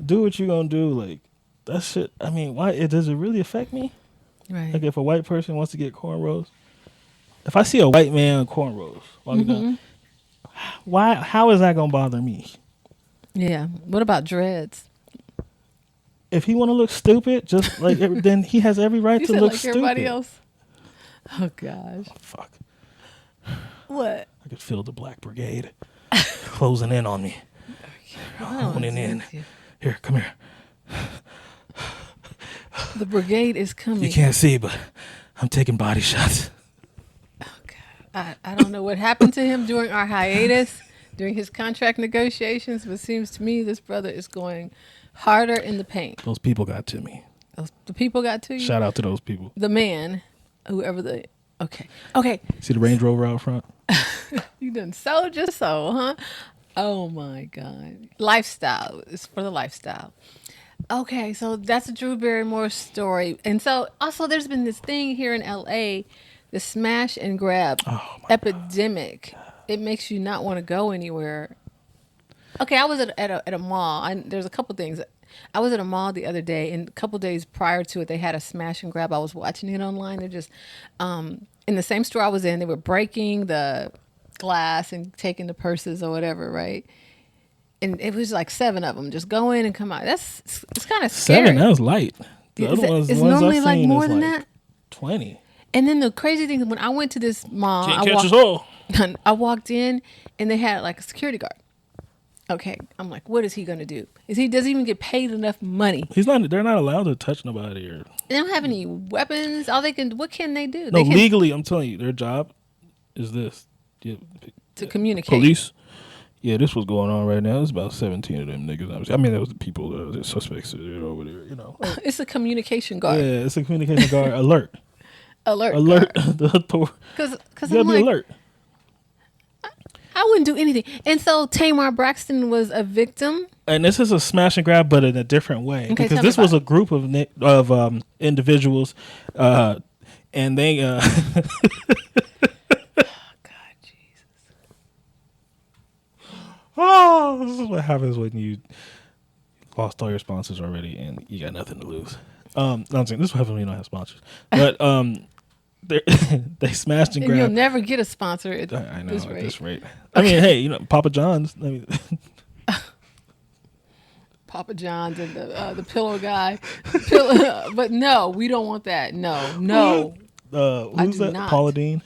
do what you gonna do. Like, that shit. I mean, why? Does it really affect me? Right. Like, if a white person wants to get cornrows, if I see a white man with cornrows, why? How is that gonna bother me? Yeah. What about dreads? If he want to look stupid, just like then he has every right You to said look like stupid. everybody else. Oh gosh. Oh, fuck. What? I could feel the Black Brigade closing in on me. Honing in. Here, come here. The brigade is coming. You can't see, but I'm taking body shots. Oh God. I don't know what happened to him during our hiatus, during his contract negotiations, but it seems to me this brother is going harder in the paint. Those people got to me. The people got to you? Shout out to those people. The man, whoever the... Okay. See the Range Rover out front? You done so just so, huh? Oh my God. Lifestyle. It's for the lifestyle. Okay, so that's a Drew Barrymore story. And so also there's been this thing here in LA, the smash and grab epidemic. It makes you not want to go anywhere. Okay, I was at a mall. There's a couple things. I was at a mall the other day, and a couple days prior to it, they had a smash and grab. I was watching it online. They're just in the same store I was in. They were breaking the glass and taking the purses or whatever, right? And it was like 7 of them. Just go in and come out. It's kind of scary. 7? That was light. The other ones, It's the ones normally I've like seen more is than like that. 20. And then the crazy thing is when I went to this mall, Can't catch us all. I walked in and they had like a security guard. Okay, I'm like, what is he gonna do? Does he even get paid enough money? They're not allowed to touch nobody or. They don't have any weapons. What can they do? No, legally, I'm telling you, their job is this. Yeah. To communicate. Police. Yeah, this was going on right now. There's about 17 of them niggas. I mean, there was the people, the suspects over there, you know. It's a communication guard. Yeah, it's a communication guard. Alert. Alert. Because I'm be like, alert. I wouldn't do anything. And so Tamar Braxton was a victim. And this is a smash and grab, but in a different way. Okay, because this was a group of individuals, and they. God, Jesus. Oh, this is what happens when you lost all your sponsors already and you got nothing to lose. No, I'm saying this is what happens when you don't have sponsors. But they smashed and And grabbed. you'll never get a sponsor at I know this at rate. this rate. I mean, hey, Papa John's. I mean, Papa John's and the pillow guy. But no, we don't want that. No. who's do that? not. Paula Dean.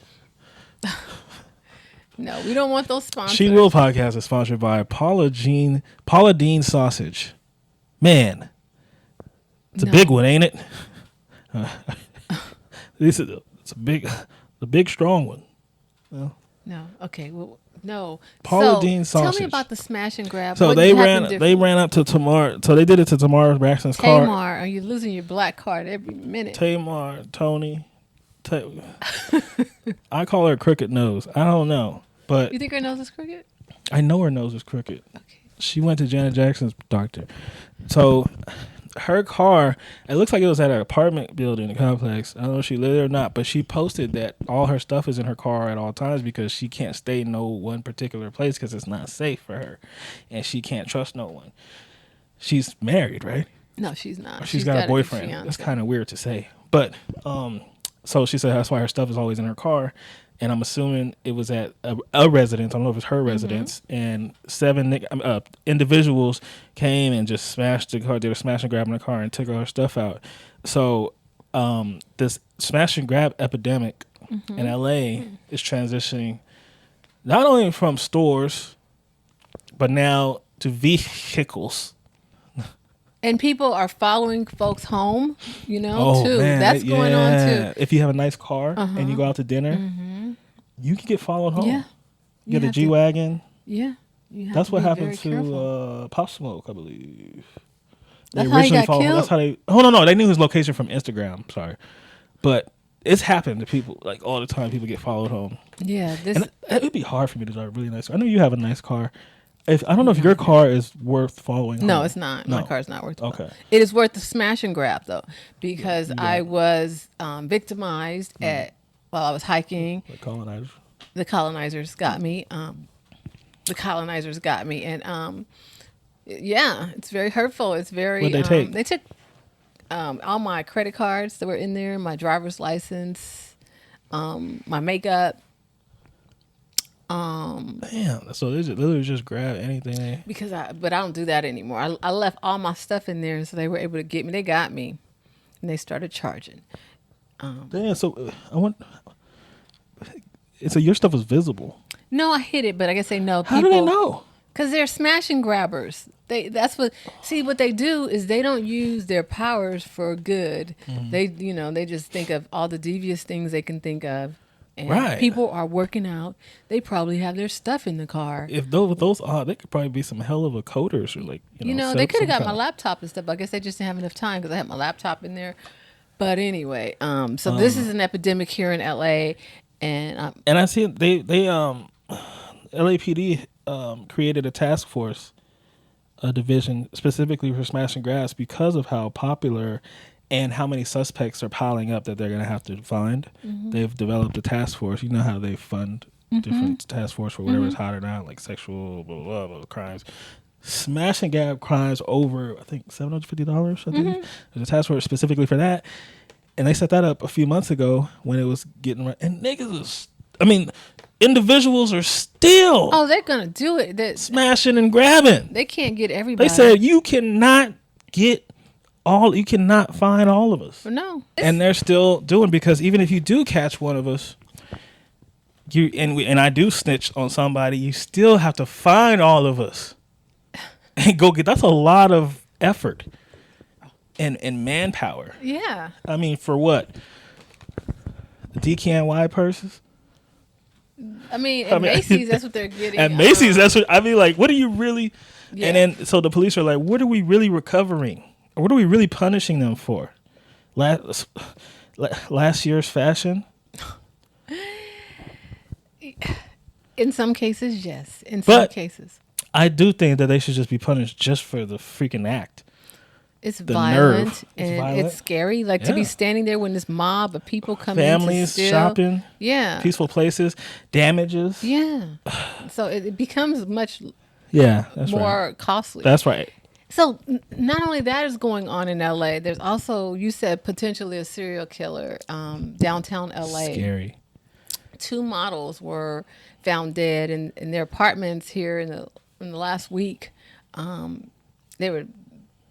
No, we don't want those sponsors. She Will podcast is sponsored by Paula Dean Sausage. Man, it's a big one, ain't it? It's a big strong one. Well, No. Okay. Well, no. Paula So, Dean Tell sausage. me about the smash and grab. So What they happened ran up to Tamar. So they did it to Tamar Braxton's car. Tamar, are you losing your black card every minute? Tamar, Tony. I call her crooked nose. I don't know, but You think her nose is crooked? I know her nose is crooked. Okay. She went to Janet Jackson's doctor. So her car, it looks like it was at an apartment building, a complex. I don't know if she lived there or not, but she posted that all her stuff is in her car at all times because she can't stay in no one particular place because it's not safe for her. And she can't trust no one. She's married, right? No, she's not. She's got a boyfriend. fiance. That's kind of weird to say. But so she said that's why her stuff is always in her car. And I'm assuming it was at a residence. I don't know if it's her residence. And 7 individuals came and just smashed the car. Did a smash and grab in the car and took all her stuff out. So this smash and grab epidemic in LA is transitioning not only from stores, but now to vehicles. And people are following folks home, too. Man, That's going on, too. If you have a nice car and you go out to dinner, you can get followed home. Yeah. You get a G-Wagon. Yeah. You have That's to what be happened very careful. to Pop Smoke, I believe. That's how he got followed him. killed? That's how they. Oh no, they knew his location from Instagram. Sorry, but it's happened to people like all the time. People get followed home, Yeah. and it would be hard for me to drive a really nice car. I know you have a nice car. If I don't know if your car is worth following. No, home. it's not. No. My car's not worth it. Okay. It is worth the smash and grab, though, because I was victimized while I was hiking. The colonizers. The colonizers got me. And yeah, it's very hurtful. It's very. What'd they take? They took all my credit cards that were in there, my driver's license, my makeup. Damn. So they literally just grab anything. But I don't do that anymore. I left all my stuff in there, so they were able to get me. They got me, and they started charging. Damn. So I want. So your stuff was visible. No, I hid it, but I guess they know. How do they know? Because they're smash and grabbers. What they do is they don't use their powers for good. They just think of all the devious things they can think of. And right. People are working out. They probably have their stuff in the car. If those are, they could probably be some hell of a coders or they could have got my laptop and stuff. I guess they just didn't have enough time because I had my laptop in there. But anyway, so this is an epidemic here in LA, and I see they LAPD created a task force, a division specifically for smash and grabs because of how popular and how many suspects are piling up that they're going to have to find. They've developed a task force. You know how they fund different task force for whatever's hotter now, like sexual blah, blah, blah, crimes. Smash and grab crimes over, I think, $750, I think. There's a task force specifically for that. And they set that up a few months ago when it was getting right. And niggas individuals are still... Oh, they're going to do it. Smashing and grabbing. They can't get everybody. They said you cannot find all of us. No. And they're still doing, because even if you do catch one of us, and I do snitch on somebody, you still have to find all of us and go get. That's a lot of effort and manpower. Yeah. I mean, for what? DKNY purses? At Macy's, that's what they're getting. At Macy's, that's what I mean. Like, what are you really? Yeah. And then so the police are like, what are we really recovering? What are we really punishing them for? Last year's fashion? In some cases, yes. In some cases. I do think that they should just be punished just for the freaking act. It's the violent. Nerve. And it's scary. Like to be standing there when this mob of people come families in to steal. Shopping. Yeah. Peaceful places. Damages. Yeah. So it becomes much more costly. That's right. So not only that is going on in LA, there's also, you said, potentially a serial killer downtown LA. Scary. 2 models were found dead in their apartments here in the last week. They were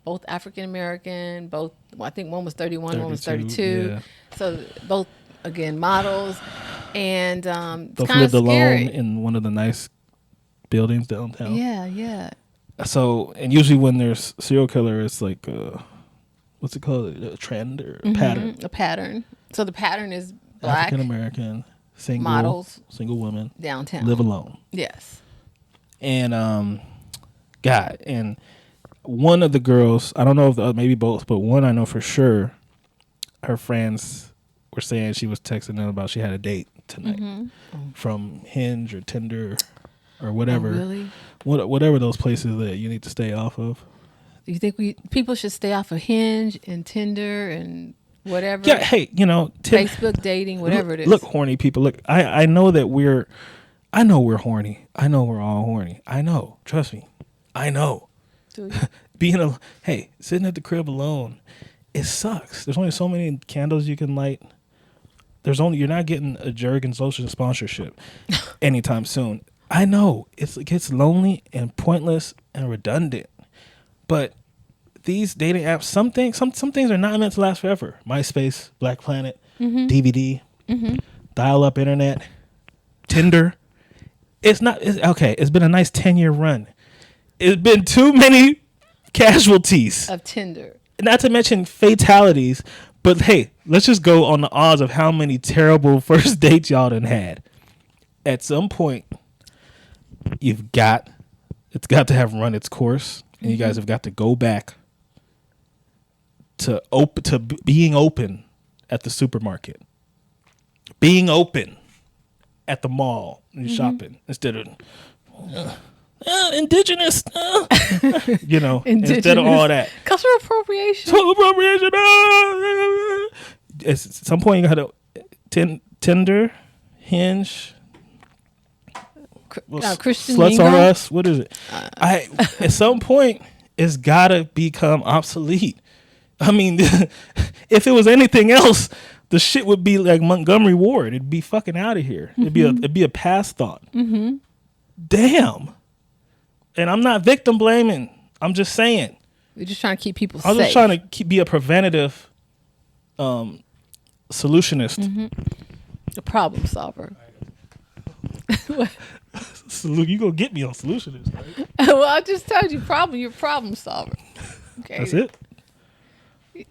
both African American, I think one was 31, one was 32. Yeah. So both, again, models. And both lived alone in one of the nice buildings downtown. Yeah, yeah. So, and usually when there's serial killer, it's like, what's it called? A trend or a pattern? A pattern. So the pattern is black. African American, single. Models. Single women. Downtown. Live alone. Yes. And, and one of the girls, I don't know if maybe both, but one I know for sure, her friends were saying she was texting them about she had a date tonight from Hinge or Tinder or whatever. Oh, really? Whatever those places that you need to stay off of. Do you think people should stay off of Hinge and Tinder and whatever? Yeah, hey, Facebook dating, whatever it is. Look, horny people. Look, I know that we're horny. I know we're all horny. I know. Trust me. I know. Sitting at the crib alone, it sucks. There's only so many candles you can light. You're not getting a Jergens lotion sponsorship anytime soon. I know it gets lonely and pointless and redundant, but these dating apps, some things are not meant to last forever. MySpace, Black Planet, DVD, dial-up internet, Tinder. It's been a nice 10-year run. It's been too many casualties of Tinder. Not to mention fatalities. But hey, let's just go on the odds of how many terrible first dates y'all done had. At some point, it's got to have run its course, and you guys have got to go back to being open at the supermarket, being open at the mall and shopping instead of indigenous, instead Indigenous. of all that. Cultural appropriation. Total appropriation. At some point, you got to Tinder, Hinge, Christian Sluts Mingle? on Us. What is it? At some point, it's gotta become obsolete. I mean, if it was anything else, the shit would be like Montgomery Ward. It'd be fucking out of here. It'd be a past thought. Mm-hmm. Damn. And I'm not victim blaming. I'm just saying. We're just trying to keep people I'm safe. just trying to be a preventative solutionist. Mm-hmm. A problem solver. So look, you gonna get me on solutionist, right? Well, I just told you you're a problem solver. Okay. That's it.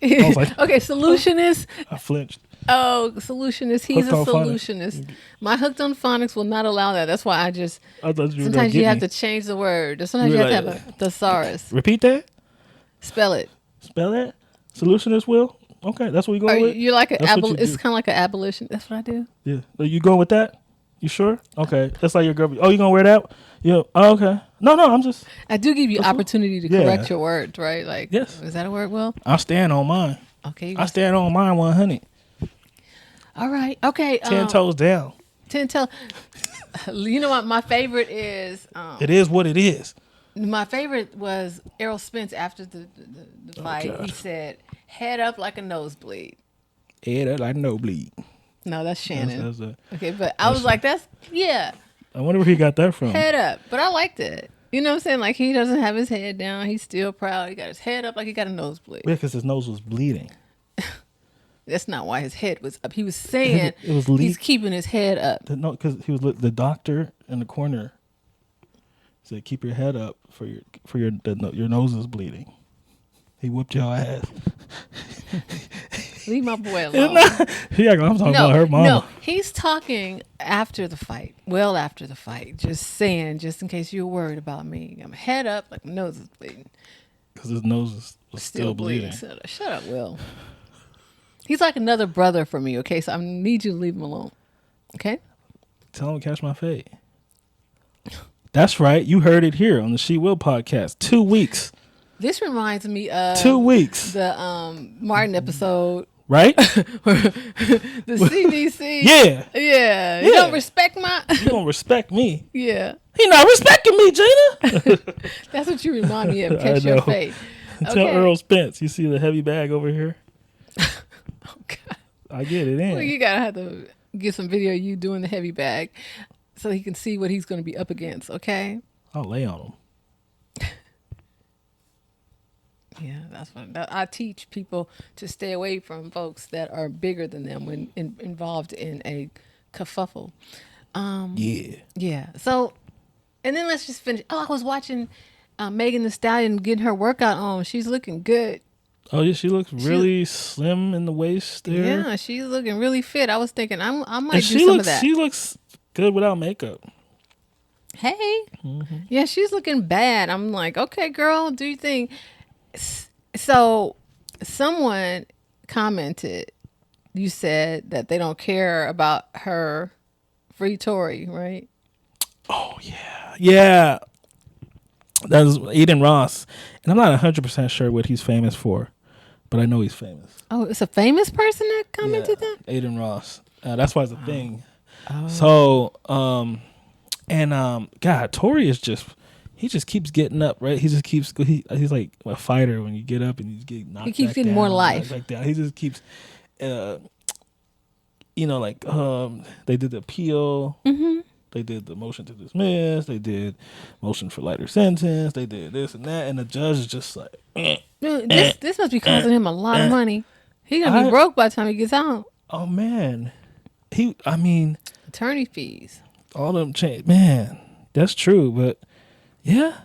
I was like, okay, solutionist. I flinched. Oh, solutionist. He's Hooked a on solutionist. My hooked on phonics will not allow that. That's why I thought you were gonna sometimes you get have me. to change the word. Sometimes you have to have a thesaurus. Repeat that. Spell it. Spell that. Solutionist will. Okay, that's what we going with. You're like That's what you it's do. kind of like an abolition. That's what I do. Yeah. Are you going with that? You sure? Okay. That's like your girl. Oh, you gonna wear that? Yeah. Oh, okay. No, I'm just. I do give you opportunity to Yeah. correct your words, right? Like, Yes. Is that a word, Will? I stand on mine. Okay. I stand on mine 100. All right. Okay. 10 toes down. 10 toes. You know what? My favorite is. It is what it is. My favorite was Errol Spence after the fight. God. He said, "Head up like a nosebleed." Head like no bleed. No, that's Shannon. That's Okay, but I was like, yeah, I wonder where he got that from. head up. But I liked it. You know what I'm saying? Like, he doesn't have his head down. He's still proud. He got his head up like he got a nosebleed. Yeah, because his nose was bleeding. That's not why his head was up. He was saying It was he's keeping his head up. No, because he was the doctor in the corner said, "Keep your head up your nose is bleeding." He whooped your ass. Leave my boy alone. Yeah, I'm talking about her mama. No, he's talking after the fight. Well, after the fight. Just saying, just in case you're worried about me. I'm head up like my nose is bleeding. Because his nose was still bleeding. Shut up, Will. He's like another brother for me, okay? So I need you to leave him alone. Okay? Tell him to catch my fade. That's right. You heard it here on the She Will podcast. 2 weeks. This reminds me of 2 weeks. the Martin episode. Right? The CDC. Yeah. Yeah. You don't respect my You don't respect me. Yeah. He not respecting me, Gina. That's what you remind me of. I Catch your know. fade. Tell Earl Spence. You see the heavy bag over here? Oh God. I get it in. Well, you gotta have to get some video of you doing the heavy bag so he can see what he's gonna be up against, okay? I'll lay on him. Yeah, that's what I teach people to stay away from folks that are bigger than them when involved in a kerfuffle. Yeah. Yeah. So, and then let's just finish. Oh, I was watching Megan Thee Stallion getting her workout on. She's looking good. Oh, yeah, she looks really slim in the waist there. Yeah, she's looking really fit. I was thinking I might And do some of that. She looks good without makeup. Hey. Yeah, she's looking bad. I'm like, okay, girl, do your thing. So someone commented, you said that they don't care about her. Free Tori, right? Oh, yeah. Yeah. That was Eden Ross. And I'm not 100% sure what he's famous for, but I know he's famous. Oh, it's a famous person that commented that? Aiden Ross. That's why it's a thing. Oh. So, God, Tori is he just keeps getting up, right? He just keeps, he's like a fighter when you get up and you get knocked He keeps back getting down, more life. Like that. He just keeps, they did the appeal. Mm-hmm. They did the motion to dismiss. They did motion for lighter sentence. They did this and that. And the judge is just like, Dude, this must be costing him a lot of money. He's going to be broke by the time he gets out. oh, man. Attorney fees. All them change. Man, that's true. But, yeah.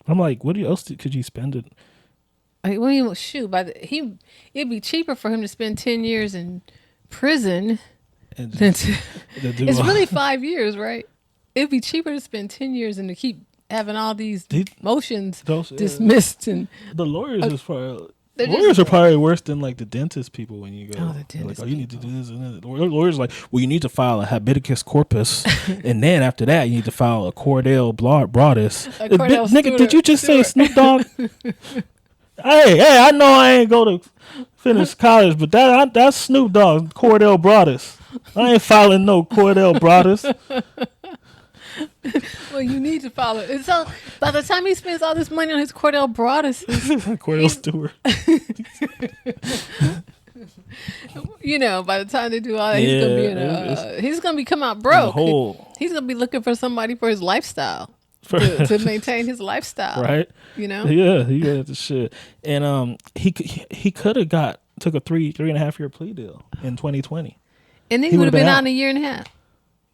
I'm like, what else could you spend it? It'd be cheaper for him to spend 10 years in prison. And It's really 5 years, right? It'd be cheaper to spend 10 years and to keep having all these motions dismissed. And the lawyers is for Lawyers are probably worse than like the dentist people when you go. Oh, the dentist like, you need to do this and that. Lawyers are like, well, you need to file a habeticus corpus, and then after that, you need to file a Cordell Broadus. Nigga, did you just say Snoop Dogg? hey, I know I ain't go to finish college, but that's Snoop Dogg, Cordell Broadus. I ain't filing no Cordell Broadus. Well, you need to follow it. So by the time he spends all this money on his Cordell Broadus, Cordell Stewart. By the time they do all that, he's gonna be he's gonna come out broke. He's gonna be looking for somebody for his lifestyle. To maintain his lifestyle, right? Yeah, he got the shit, and he could have took a 3.5 year plea deal in 2020, and then he would have been out in a year and a half.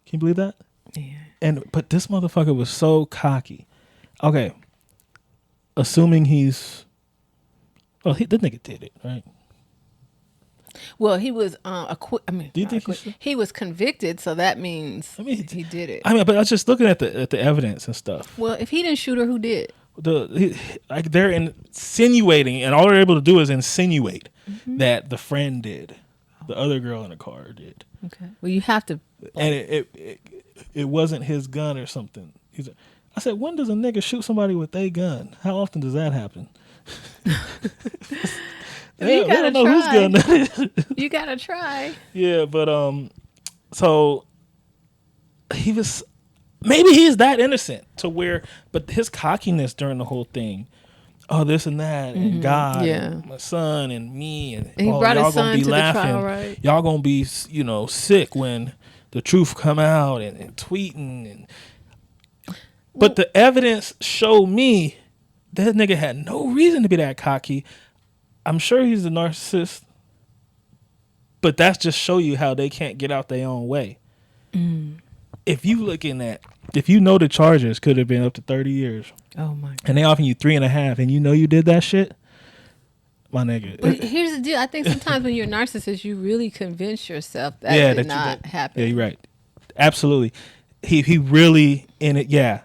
Can you believe that? Yeah. But this motherfucker was so cocky. Okay, assuming this nigga did it, right? Well, he was do you think he was convicted? So that means he did it. But I was just looking at the evidence and stuff. Well, if he didn't shoot her, who did? They're insinuating, and all they're able to do is insinuate that the friend did, the other girl in the car did. Okay. Well, you have to. And it wasn't his gun or something. I said, when does a nigga shoot somebody with a gun? How often does that happen? You gotta know whose gun that is. You gotta try. Yeah, but so maybe he's that innocent to where, but his cockiness during the whole thing, this and that, and God, and my son, and me, and he brought y'all his son gonna be to laughing. the trial, right? Y'all gonna be sick when the truth come out and tweeting but the evidence showed me that nigga had no reason to be that cocky. I'm sure he's a narcissist, but that's just show you how they can't get out their own way. If you know the charges could have been up to 30 years. Oh my God. And they offering you 3.5 and you did that shit, my nigga. But here's the deal. I think sometimes when you're a narcissist, you really convince yourself that did not happen. Yeah, you're right. Absolutely. He really in it, yeah.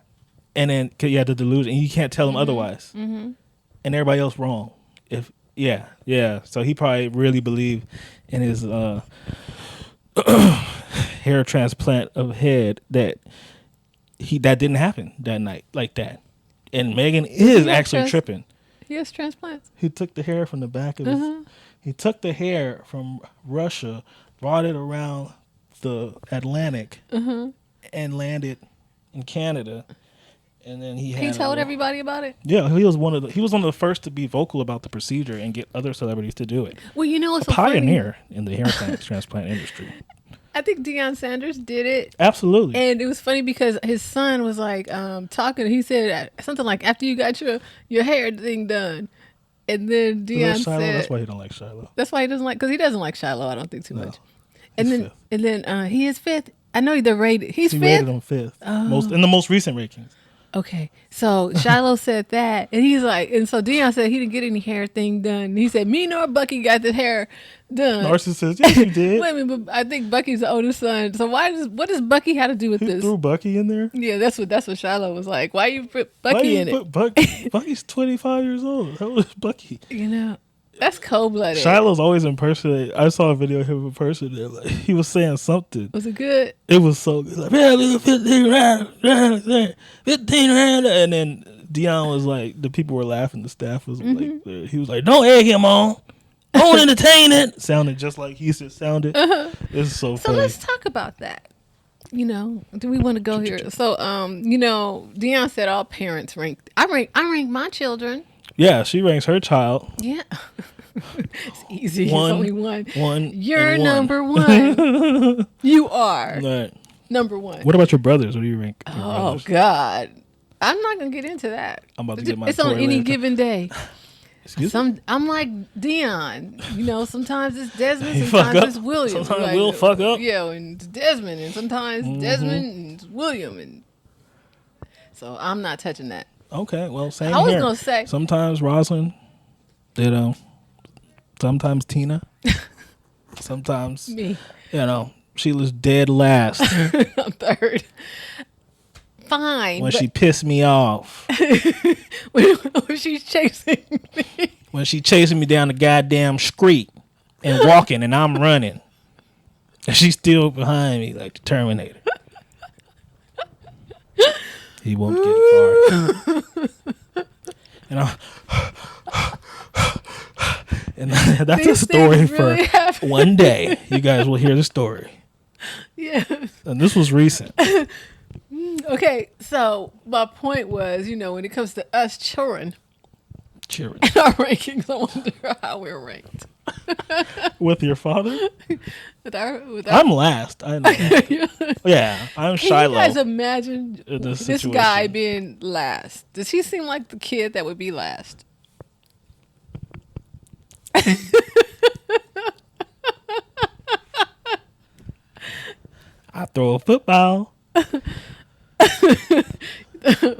And then the delusion, and you can't tell him otherwise. Mm-hmm. And everybody else wrong. So he probably really believed in his hair transplant of head that didn't happen that night like that. And Megan is actually tripping. He has transplants. He took the hair from the back of his. He took the hair from Russia, brought it around the Atlantic, and landed in Canada. And then he told everybody about it. Yeah, he was one of the first to be vocal about the procedure and get other celebrities to do it. Well, what's a pioneer in the hair transplant industry. I think Deion Sanders did it. Absolutely. And it was funny because his son was like talking. He said something like, after you got your hair thing done. And then Deion said, that's why he don't like Shiloh. That's why he doesn't like, because he doesn't like Shiloh, I don't think too much. And then he is fifth. I know they're rated. He rated him fifth. In the most recent rankings. Okay, so Shiloh said that, and he's like, and so Deion said he didn't get any hair thing done. And he said, me nor Bucky got the hair done. Narcissist, yes, you did. Wait a minute, but I think Bucky's the oldest son. So what does Bucky have to do with this? Threw Bucky in there? Yeah, that's what Shiloh was like. Why you put Bucky in it? Bucky's 25 years old. How old is Bucky? That's cold-blooded. Shiloh's always impersonating. I saw a video of him impersonating. Like, he was saying something. Was it good? It was so good. Like, 15 round. And then Deion was like, the people were laughing. The staff was like, he was like, don't egg him on. Don't entertain it. Sounded just like he said sounded. It's so funny. So let's talk about that. Do we want to go here? So, Deion said all parents rank. I rank my children. Yeah, she ranks her child. Yeah. It's easy. It's only one. You're one. Number one. You are. Right. Number one. What about your brothers? What do you rank? Oh, God. I'm not going to get into that. I'm about to get my It's on any given day. Excuse me? I'm like Deion. Sometimes it's Desmond, sometimes it's William. Sometimes Will fuck up. Yeah, and it's Desmond, and sometimes Desmond and it's William. And so I'm not touching that. Okay, well, same I was here. going to say. Sometimes Rosalind, sometimes Tina, sometimes, me. Sheila's dead last. I'm third. Fine. When she pissed me off. when she's chasing me. when she chasing me down the goddamn street and walking and I'm running. And she's still behind me like the Terminator. He won't get far. And that's These a story things really for happen. one day. You guys will hear the story. Yes. And this was recent. Okay, so my point was, when it comes to us children Cheering. and our rankings, I wonder how we're ranked. With your father? With our I'm last. I know. Yeah, I'm Can Shiloh. you guys imagine in this this situation. guy being last? Does he seem like the kid that would be last? I throw a football.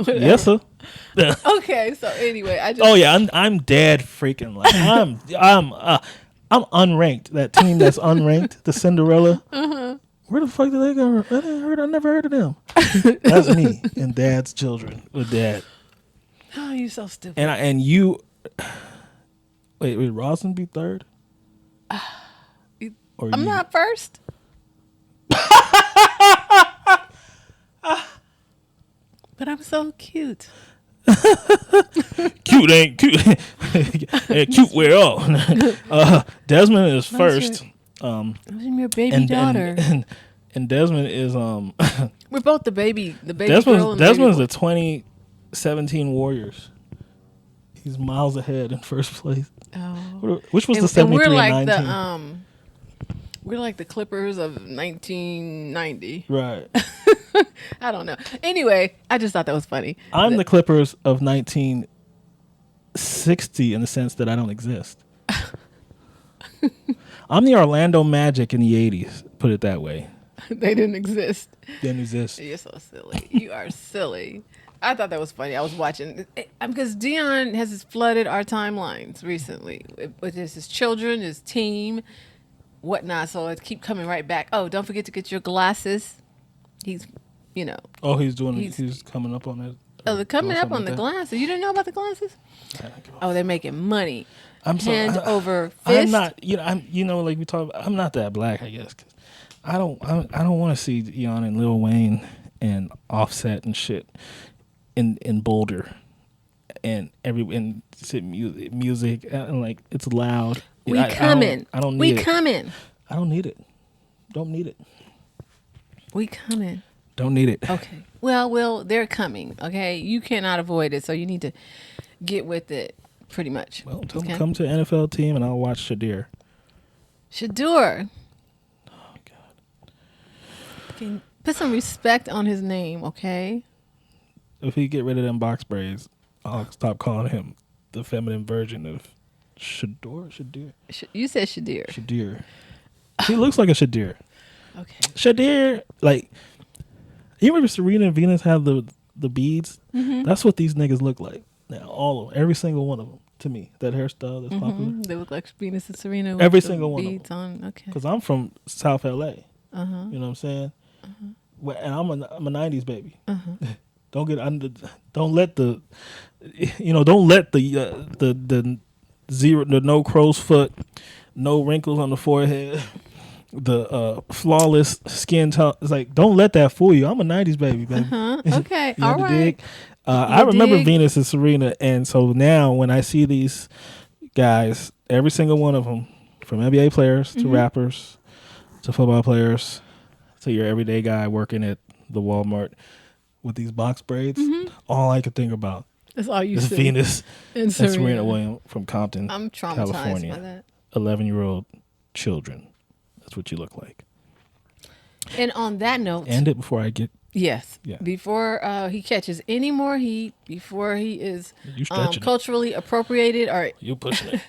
Yes, sir. Okay, so anyway, I just Oh yeah, I'm dead freaking like I'm unranked. That team that's unranked, the Cinderella. Where the fuck did they go? I never heard of them. That's me and Dad's children with Dad. Oh, you're so stupid. And you. Wait, would Roslyn be third? Or I'm you? not first. But I'm so cute. Cute ain't cute. Yeah, cute wear off. Desmond is first. I'm your baby daughter. And Desmond is We're both the baby girl and Desmond's the baby boy. the 2017 Warriors. He's miles ahead in first place. Oh. Which was the And 73 we're like and 19. we're like the Clippers of 1990. Right. I don't know. Anyway, I just thought that was funny. I'm the Clippers of 1960 in the sense that I don't exist. I'm the Orlando Magic in the 80s, put it that way. They didn't exist. Didn't exist. You're so silly. You are silly. I thought that was funny. I was watching because Deion has flooded our timelines recently with his children, his team, whatnot. So it keep coming right back. Oh, don't forget to get your glasses. He's, Oh, he's coming up on that. Oh, they're coming doing up something on the like that? glasses. You didn't know about the glasses? Oh, they're making money. I'm sorry. Hand over fist. I'm not. Like we talk. I'm not that black. I guess. 'Cause I don't want to see Deion and Lil Wayne and Offset and shit in Boulder and music and like it's loud. We I coming. I don't We need it. coming. I don't need it. Don't need it. We coming. Don't need it. Okay. Well, they're coming. Okay. You cannot avoid it, so you need to get with it. Pretty much. Well, tell them come to an NFL team and I'll watch Shadir. Shadur. Oh God. Can put some respect on his name, okay? If he get rid of them box braids, I'll stop calling him the feminine version of Shadir. You said Shadir. Shadir. He looks like a Shadir. Okay. Shadir, like, you remember Serena and Venus have the beads? Mm-hmm. That's what these niggas look like. Now, all of them, every single one of them, to me, that hairstyle that's popular. They look like Venus and Serena. Every with the single one of beads on. Okay. Because I'm from South LA. Uh-huh. You know what I'm saying? And I'm a 90s baby. Don't let the no crow's foot, no wrinkles on the forehead, the flawless skin tone. It's like, don't let that fool you. I'm a 90s baby, baby. Okay. You All had to right. dig. I remember dig. Venus and Serena, and so now when I see these guys, every single one of them, from NBA players to rappers to football players to your everyday guy working at the Walmart with these box braids, all I could think about That's all you is see. Venus And and Serena. Serena Williams from Compton, I'm traumatized California. by that. 11-year-old children. That's what you look like. And on that note, End it before I get. yes, Yeah. before he catches any more heat, before he is You stretching it. culturally appropriated or You pushing it.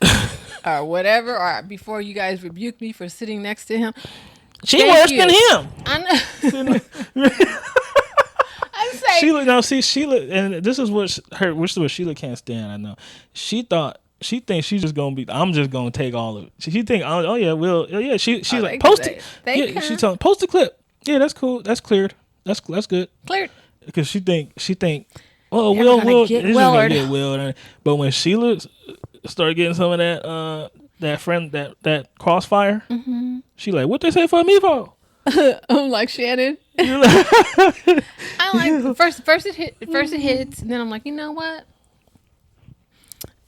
or whatever, or before you guys rebuke me for sitting next to him. She Thank worse you. than him. I know. I'm saying Sheila, now see Sheila, and this is what Sheila can't stand. I know. She thinks she's just gonna be. I'm just gonna take all of it. She think, oh yeah, well, yeah. She's Oh, like, they post can it. say- they Yeah, she can. telling, post the clip. Yeah, that's cool. That's cleared. That's good. cleared. Because she think. Oh, They're Will, gonna Will, get it's just gonna Willard. get Will. But when Sheila getting some of that crossfire. She like, what they say for me for? I'm like Shannon. I like first it hits, and then I'm like, you know what?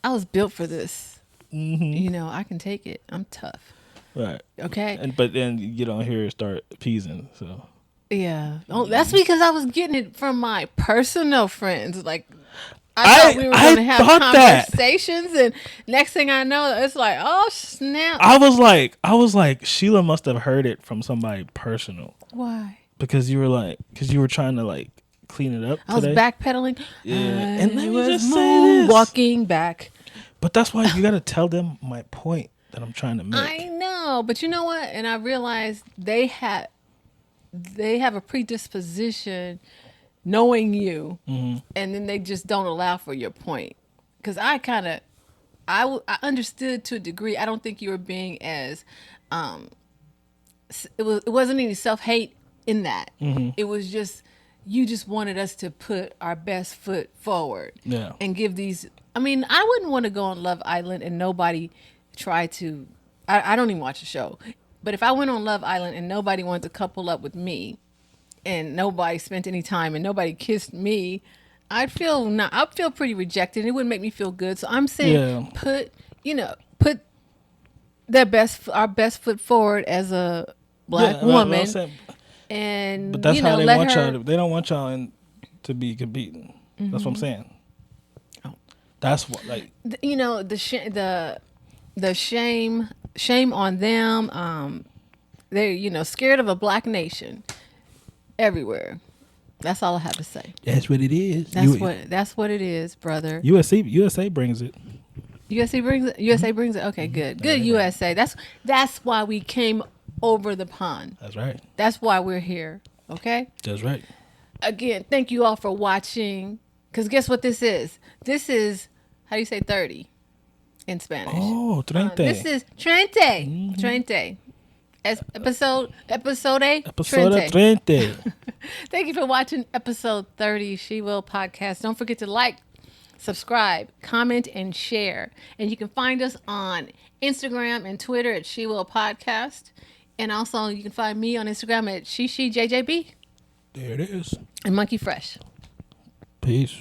I was built for this. You know, I can take it. I'm tough. Right. Okay. But then you don't hear her start appeasing. So yeah. Oh, that's because I was getting it from my personal friends. Like I thought we were going to have conversations, and next thing I know, it's like, oh snap! I was like, Sheila must have heard it from somebody personal. Why? Because you were trying to like clean it up. I was backpedaling. Yeah, and let me was just say this. Walking back. But that's why you got to tell them my point that I'm trying to make. I know, but you know what? And I realized they have a predisposition knowing you, and then they just don't allow for your point. Because I understood to a degree. I don't think you were being as it wasn't any self-hate in that. It was just you just wanted us to put our best foot forward, and give these. I mean, I wouldn't want to go on Love Island and nobody tried to. I don't even watch the show, but if I went on Love Island and nobody wanted to couple up with me, and nobody spent any time and nobody kissed me, I'd feel pretty rejected. It wouldn't make me feel good. So I'm saying put our best foot forward as a black woman. And but that's how they want y'all. They don't want y'all to be competing. That's what I'm saying. Oh. That's what the shame on them. They're scared of a black nation everywhere. That's all I have to say. That's what it is. That's what it is, brother. USA brings it. USA brings it. Okay, good. Good USA. That's why we came over the pond. That's right. That's why we're here. Okay? That's right. Again, thank you all for watching. Because guess what this is? This is, how do you say 30 in Spanish? Oh, 30. This is trente. Trente. Episode 30. Thank you for watching episode 30 She Will Podcast. Don't forget to like, subscribe, comment, and share. And you can find us on Instagram and Twitter at She Will Podcast. And also you can find me on Instagram at ShiShiJJB. There it is. And Monkey Fresh. Peace.